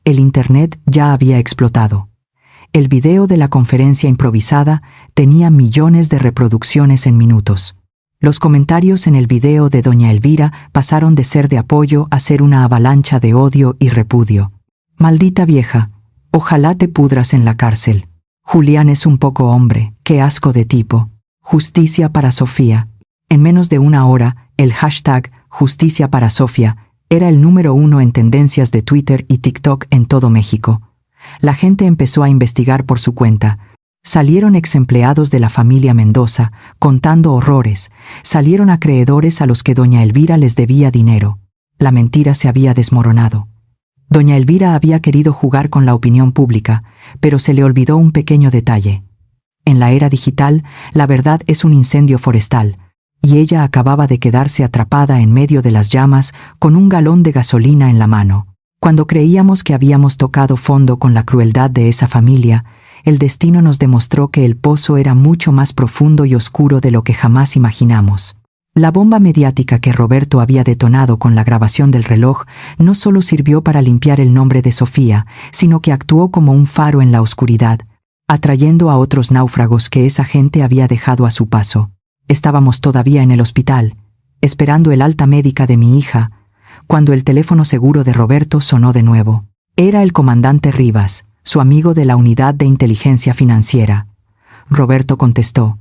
el internet ya había explotado. El video de la conferencia improvisada tenía millones de reproducciones en minutos. Los comentarios en el video de doña Elvira pasaron de ser de apoyo a ser una avalancha de odio y repudio. Maldita vieja, ojalá te pudras en la cárcel. Julián es un poco hombre, qué asco de tipo. Justicia para Sofía. En menos de una hora, el hashtag Justicia para Sofía era el número 1 en tendencias de Twitter y TikTok en todo México. La gente empezó a investigar por su cuenta. Salieron exempleados de la familia Mendoza, contando horrores. Salieron acreedores a los que doña Elvira les debía dinero. La mentira se había desmoronado. Doña Elvira había querido jugar con la opinión pública, pero se le olvidó un pequeño detalle. En la era digital, la verdad es un incendio forestal, y ella acababa de quedarse atrapada en medio de las llamas con un galón de gasolina en la mano. Cuando creíamos que habíamos tocado fondo con la crueldad de esa familia, el destino nos demostró que el pozo era mucho más profundo y oscuro de lo que jamás imaginamos. La bomba mediática que Roberto había detonado con la grabación del reloj no solo sirvió para limpiar el nombre de Sofía, sino que actuó como un faro en la oscuridad, atrayendo a otros náufragos que esa gente había dejado a su paso. Estábamos todavía en el hospital, esperando el alta médica de mi hija, cuando el teléfono seguro de Roberto sonó de nuevo. Era el comandante Rivas, su amigo de la unidad de inteligencia financiera. Roberto contestó.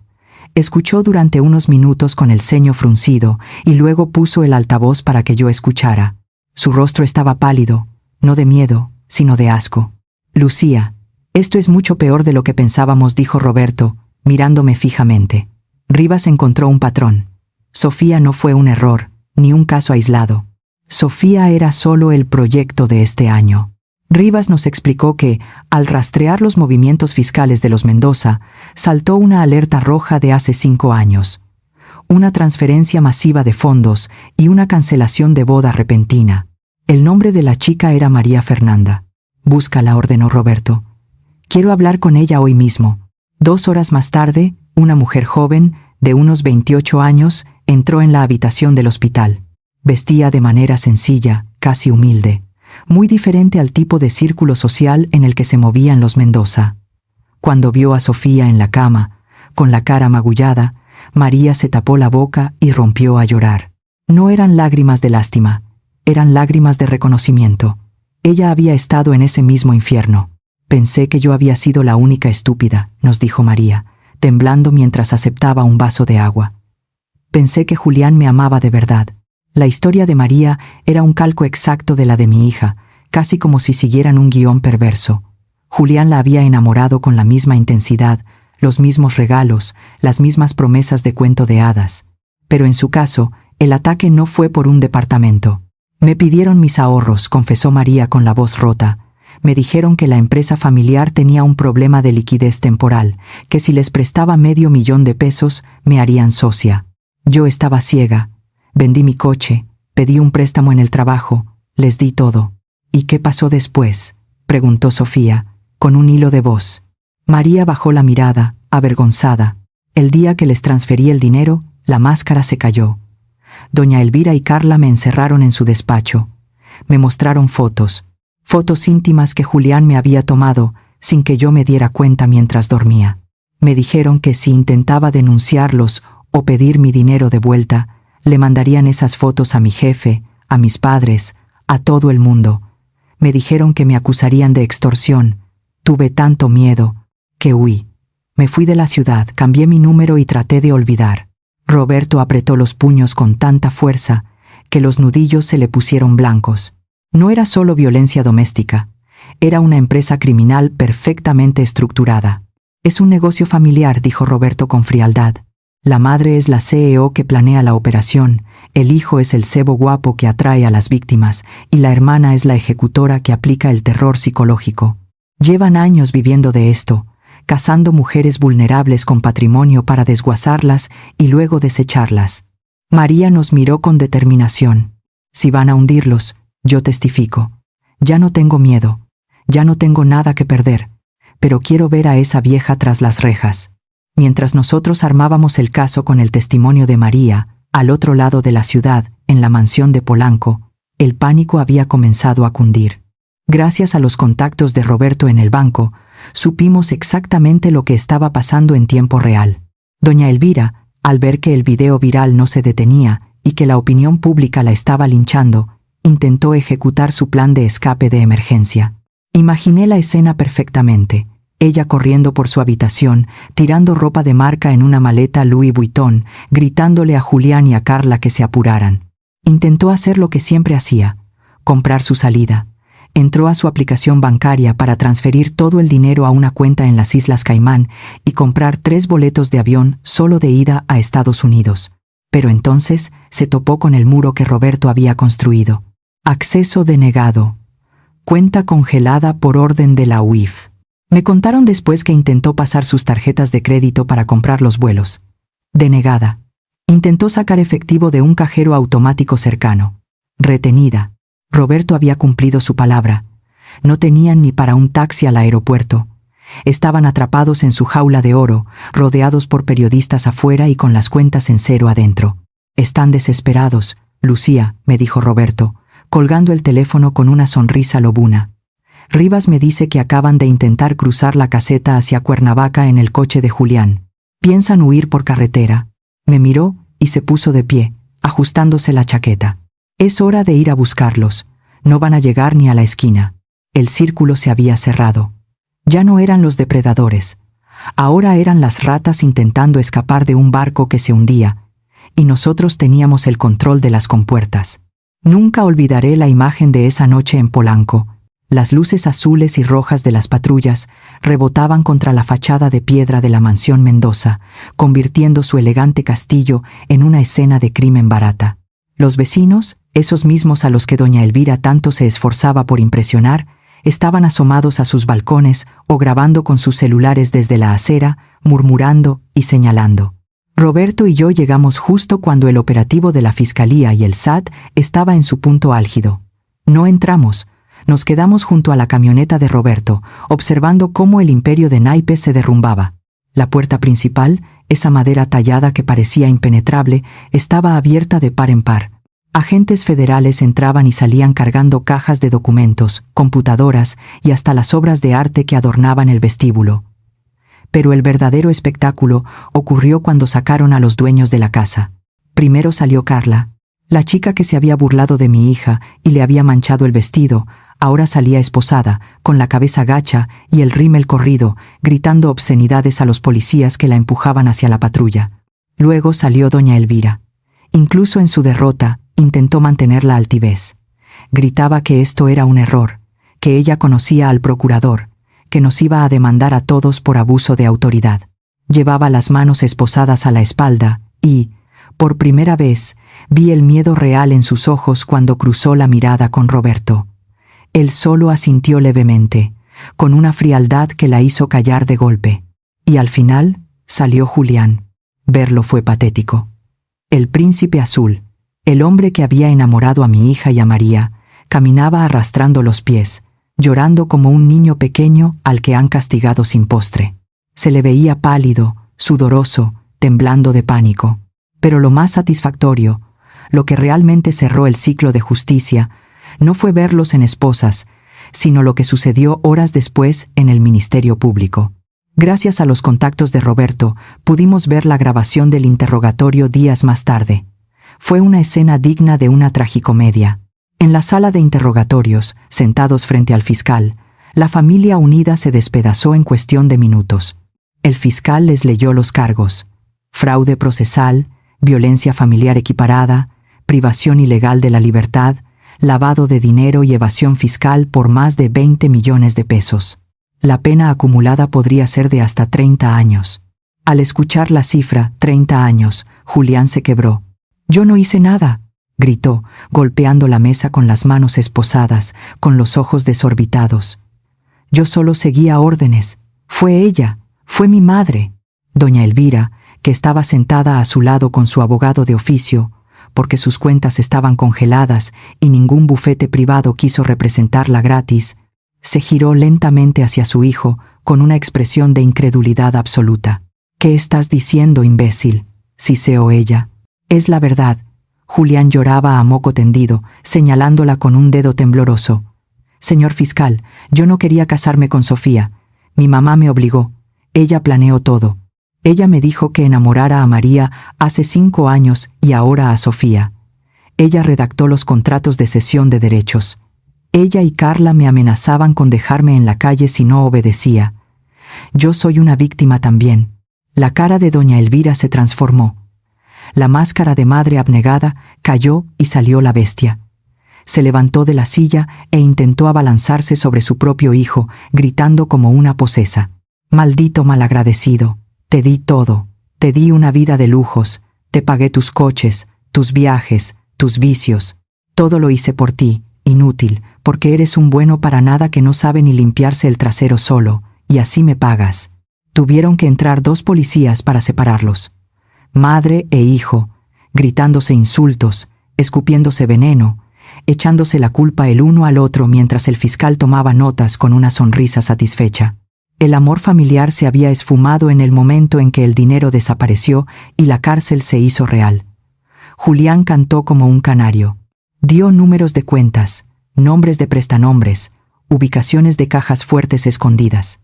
Escuchó durante unos minutos con el ceño fruncido y luego puso el altavoz para que yo escuchara. Su rostro estaba pálido, no de miedo, sino de asco. Lucía, esto es mucho peor de lo que pensábamos, dijo Roberto, mirándome fijamente. Rivas encontró un patrón. Sofía no fue un error, ni un caso aislado. Sofía era solo el proyecto de este año. Rivas nos explicó que, al rastrear los movimientos fiscales de los Mendoza, saltó una alerta roja de hace 5 años. Una transferencia masiva de fondos y una cancelación de boda repentina. El nombre de la chica era María Fernanda. Búscala, ordenó Roberto. Quiero hablar con ella hoy mismo. 2 horas más tarde, una mujer joven, de unos 28 años, entró en la habitación del hospital. Vestía de manera sencilla, casi humilde. Muy diferente al tipo de círculo social en el que se movían los Mendoza. Cuando vio a Sofía en la cama, con la cara magullada, María se tapó la boca y rompió a llorar. No eran lágrimas de lástima, eran lágrimas de reconocimiento. Ella había estado en ese mismo infierno. Pensé que yo había sido la única estúpida, nos dijo María, temblando mientras aceptaba un vaso de agua. Pensé que Julián me amaba de verdad. La historia de María era un calco exacto de la de mi hija, casi como si siguieran un guión perverso. Julián la había enamorado con la misma intensidad, los mismos regalos, las mismas promesas de cuento de hadas. Pero en su caso, el ataque no fue por un departamento. Me pidieron mis ahorros, confesó María con la voz rota. Me dijeron que la empresa familiar tenía un problema de liquidez temporal, que si les prestaba $500,000 me harían socia. Yo estaba ciega. Vendí mi coche, Pedí un préstamo en el trabajo, les di todo. ¿Y qué pasó después?, preguntó Sofía, con un hilo de voz. María bajó la mirada, avergonzada. El día que les transferí el dinero, la máscara se cayó. Doña Elvira y Carla me encerraron en su despacho. Me mostraron fotos íntimas que Julián me había tomado sin que yo me diera cuenta mientras dormía. Me dijeron que si intentaba denunciarlos o pedir mi dinero de vuelta, le mandarían esas fotos a mi jefe, a mis padres, a todo el mundo. Me dijeron que me acusarían de extorsión. Tuve tanto miedo que huí. Me fui de la ciudad, cambié mi número y traté de olvidar. Roberto apretó los puños con tanta fuerza que los nudillos se le pusieron blancos. No era solo violencia doméstica, era una empresa criminal perfectamente estructurada. Es un negocio familiar, dijo Roberto con frialdad. La madre es la CEO que planea la operación, el hijo es el cebo guapo que atrae a las víctimas y la hermana es la ejecutora que aplica el terror psicológico. Llevan años viviendo de esto, cazando mujeres vulnerables con patrimonio para desguazarlas y luego desecharlas. María nos miró con determinación. Si van a hundirlos, yo testifico. Ya no tengo miedo, ya no tengo nada que perder, pero quiero ver a esa vieja tras las rejas. Mientras nosotros armábamos el caso con el testimonio de María, al otro lado de la ciudad, en la mansión de Polanco, el pánico había comenzado a cundir. Gracias a los contactos de Roberto en el banco, supimos exactamente lo que estaba pasando en tiempo real. Doña Elvira, al ver que el video viral no se detenía y que la opinión pública la estaba linchando, intentó ejecutar su plan de escape de emergencia. Imaginé la escena perfectamente. Ella corriendo por su habitación, tirando ropa de marca en una maleta Louis Vuitton, gritándole a Julián y a Carla que se apuraran. Intentó hacer lo que siempre hacía, comprar su salida. Entró a su aplicación bancaria para transferir todo el dinero a una cuenta en las Islas Caimán y comprar 3 boletos de avión solo de ida a Estados Unidos. Pero entonces se topó con el muro que Roberto había construido. Acceso denegado. Cuenta congelada por orden de la UIF. Me contaron después que intentó pasar sus tarjetas de crédito para comprar los vuelos. Denegada. Intentó sacar efectivo de un cajero automático cercano. Retenida. Roberto había cumplido su palabra. No tenían ni para un taxi al aeropuerto. Estaban atrapados en su jaula de oro, rodeados por periodistas afuera y con las cuentas en cero adentro. Están desesperados, Lucía, me dijo Roberto, colgando el teléfono con una sonrisa lobuna. Rivas me dice que acaban de intentar cruzar la caseta hacia Cuernavaca en el coche de Julián. Piensan huir por carretera. Me miró y se puso de pie, ajustándose la chaqueta. Es hora de ir a buscarlos. No van a llegar ni a la esquina. El círculo se había cerrado. Ya no eran los depredadores. Ahora eran las ratas intentando escapar de un barco que se hundía, y nosotros teníamos el control de las compuertas. Nunca olvidaré la imagen de esa noche en Polanco. Las luces azules y rojas de las patrullas rebotaban contra la fachada de piedra de la mansión Mendoza, convirtiendo su elegante castillo en una escena de crimen barata. Los vecinos, esos mismos a los que doña Elvira tanto se esforzaba por impresionar, estaban asomados a sus balcones o grabando con sus celulares desde la acera, murmurando y señalando. Roberto y yo llegamos justo cuando el operativo de la Fiscalía y el SAT estaba en su punto álgido. No entramos. Nos quedamos junto a la camioneta de Roberto, observando cómo el imperio de naipes se derrumbaba. La puerta principal, esa madera tallada que parecía impenetrable, estaba abierta de par en par. Agentes federales entraban y salían cargando cajas de documentos, computadoras y hasta las obras de arte que adornaban el vestíbulo. Pero el verdadero espectáculo ocurrió cuando sacaron a los dueños de la casa. Primero salió Carla, la chica que se había burlado de mi hija y le había manchado el vestido. Ahora salía esposada, con la cabeza gacha y el rímel corrido, gritando obscenidades a los policías que la empujaban hacia la patrulla. Luego salió doña Elvira. Incluso en su derrota, intentó mantener la altivez. Gritaba que esto era un error, que ella conocía al procurador, que nos iba a demandar a todos por abuso de autoridad. Llevaba las manos esposadas a la espalda y, por primera vez, vi el miedo real en sus ojos cuando cruzó la mirada con Roberto. Él solo asintió levemente, con una frialdad que la hizo callar de golpe. Y al final, salió Julián. Verlo fue patético. El príncipe azul, El hombre que había enamorado a mi hija y a María caminaba arrastrando los pies, llorando como un niño pequeño al que han castigado sin postre. Se le veía pálido, sudoroso, temblando de pánico. Pero lo más satisfactorio, lo que realmente cerró el ciclo de justicia, no fue verlos en esposas, sino lo que sucedió horas después en el Ministerio Público. Gracias a los contactos de Roberto, pudimos ver la grabación del interrogatorio días más tarde. Fue una escena digna de una tragicomedia. En la sala de interrogatorios, sentados frente al fiscal, la familia unida se despedazó en cuestión de minutos. El fiscal les leyó los cargos: fraude procesal, violencia familiar equiparada, privación ilegal de la libertad, lavado de dinero y evasión fiscal por más de 20 millones de pesos. La pena acumulada podría ser de hasta 30 años. Al escuchar la cifra, 30 años, Julián se quebró. «Yo no hice nada», gritó, golpeando la mesa con las manos esposadas, con los ojos desorbitados. «Yo solo seguía órdenes. Fue ella, fue mi madre». Doña Elvira, que estaba sentada a su lado con su abogado de oficio, porque sus cuentas estaban congeladas y ningún bufete privado quiso representarla gratis, se giró lentamente hacia su hijo con una expresión de incredulidad absoluta. «¿Qué estás diciendo, imbécil?», siseó ella. «Es la verdad». Julián lloraba a moco tendido, señalándola con un dedo tembloroso. «Señor fiscal, yo no quería casarme con Sofía. Mi mamá me obligó. Ella planeó todo. Ella me dijo que enamorara a María hace 5 años y ahora a Sofía. Ella redactó los contratos de cesión de derechos. Ella y Carla me amenazaban con dejarme en la calle si no obedecía. Yo soy una víctima también». La cara de doña Elvira se transformó. La máscara de madre abnegada cayó y salió la bestia. Se levantó de la silla e intentó abalanzarse sobre su propio hijo, gritando como una posesa: «Maldito malagradecido, te di todo, te di una vida de lujos, te pagué tus coches, tus viajes, tus vicios. Todo lo hice por ti, inútil, porque eres un bueno para nada que no sabe ni limpiarse el trasero solo, y así me pagas». Tuvieron que entrar 2 policías para separarlos. Madre e hijo, gritándose insultos, escupiéndose veneno, echándose la culpa el uno al otro mientras el fiscal tomaba notas con una sonrisa satisfecha. El amor familiar se había esfumado en el momento en que el dinero desapareció y la cárcel se hizo real. Julián cantó como un canario. Dio números de cuentas, nombres de prestanombres, ubicaciones de cajas fuertes escondidas.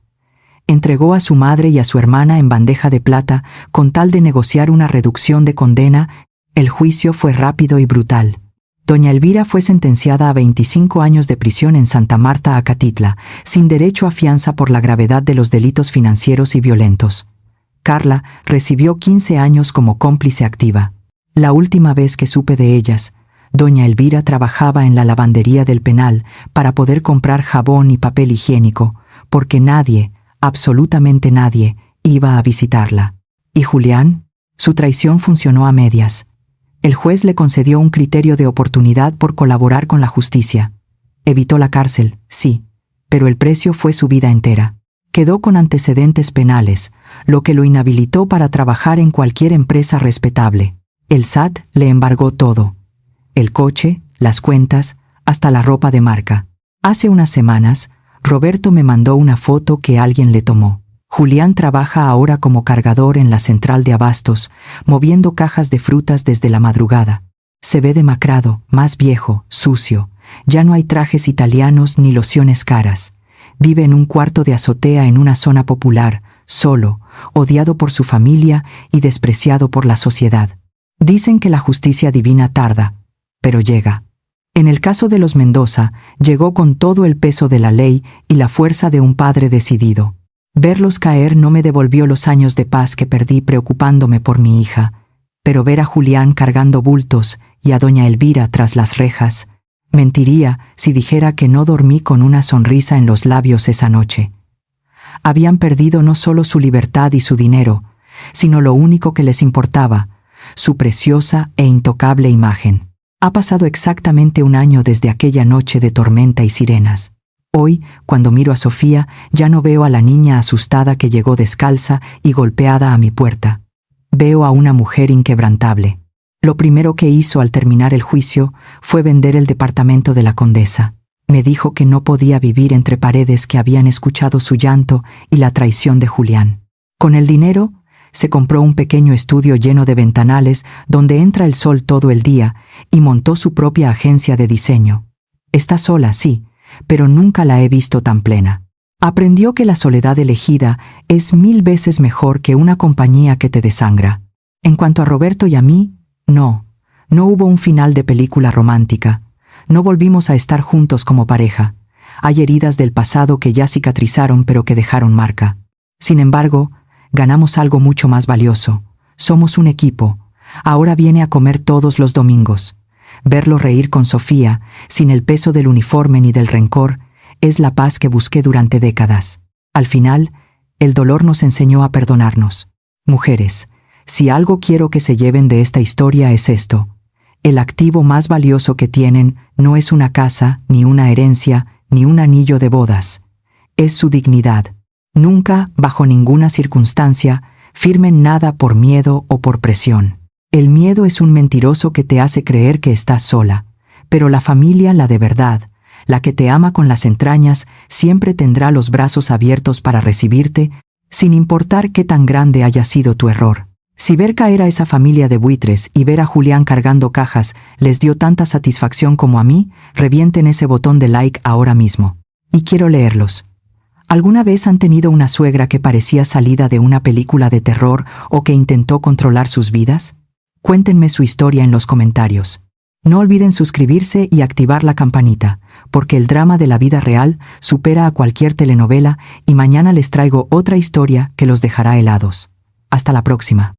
Entregó a su madre y a su hermana en bandeja de plata con tal de negociar una reducción de condena. El juicio fue rápido y brutal. Doña Elvira fue sentenciada a 25 años de prisión en Santa Marta, Acatitla, sin derecho a fianza por la gravedad de los delitos financieros y violentos. Carla recibió 15 años como cómplice activa. La última vez que supe de ellas, doña Elvira trabajaba en la lavandería del penal para poder comprar jabón y papel higiénico, porque nadie, absolutamente nadie, iba a visitarla. ¿Y Julián? Su traición funcionó a medias. El juez le concedió un criterio de oportunidad por colaborar con la justicia. Evitó la cárcel, sí, pero el precio fue su vida entera. Quedó con antecedentes penales, lo que lo inhabilitó para trabajar en cualquier empresa respetable. El SAT le embargó todo: el coche, las cuentas, hasta la ropa de marca. Hace unas semanas, Roberto me mandó una foto que alguien le tomó. Julián trabaja ahora como cargador en la central de abastos, moviendo cajas de frutas desde la madrugada. Se ve demacrado, más viejo, sucio. Ya no hay trajes italianos ni lociones caras. Vive en un cuarto de azotea en una zona popular, solo, odiado por su familia y despreciado por la sociedad. Dicen que la justicia divina tarda, pero llega. En el caso de los Mendoza, llegó con todo el peso de la ley y la fuerza de un padre decidido. Verlos caer no me devolvió los años de paz que perdí preocupándome por mi hija, pero ver a Julián cargando bultos y a doña Elvira tras las rejas, mentiría si dijera que no dormí con una sonrisa en los labios esa noche. Habían perdido no solo su libertad y su dinero, sino lo único que les importaba, su preciosa e intocable imagen. Ha pasado exactamente 1 año desde aquella noche de tormenta y sirenas. Hoy, cuando miro a Sofía, ya no veo a la niña asustada que llegó descalza y golpeada a mi puerta. Veo a una mujer inquebrantable. Lo primero que hizo al terminar el juicio fue vender el departamento de la condesa. Me dijo que no podía vivir entre paredes que habían escuchado su llanto y la traición de Julián. Con el dinero, se compró un pequeño estudio lleno de ventanales donde entra el sol todo el día y montó su propia agencia de diseño. Está sola, sí, pero nunca la he visto tan plena. Aprendió que la soledad elegida es 1000 veces mejor que una compañía que te desangra. En cuanto a Roberto y a mí, no hubo un final de película romántica. No volvimos a estar juntos como pareja. Hay heridas del pasado que ya cicatrizaron pero que dejaron marca. Sin embargo, ganamos algo mucho más valioso. Somos un equipo. Ahora viene a comer todos los domingos. Verlo reír con Sofía, sin el peso del uniforme ni del rencor, es la paz que busqué durante décadas. Al final, el dolor nos enseñó a perdonarnos. Mujeres, si algo quiero que se lleven de esta historia es esto. El activo más valioso que tienen no es una casa, ni una herencia, ni un anillo de bodas. Es su dignidad. Nunca, bajo ninguna circunstancia, firmen nada por miedo o por presión. El miedo es un mentiroso que te hace creer que estás sola, pero la familia, la de verdad, la que te ama con las entrañas, siempre tendrá los brazos abiertos para recibirte, sin importar qué tan grande haya sido tu error. Si ver caer a esa familia de buitres y ver a Julián cargando cajas les dio tanta satisfacción como a mí, revienten ese botón de like ahora mismo. Y quiero leerlos. ¿Alguna vez han tenido una suegra que parecía salida de una película de terror o que intentó controlar sus vidas? Cuéntenme su historia en los comentarios. No olviden suscribirse y activar la campanita, porque el drama de la vida real supera a cualquier telenovela y mañana les traigo otra historia que los dejará helados. Hasta la próxima.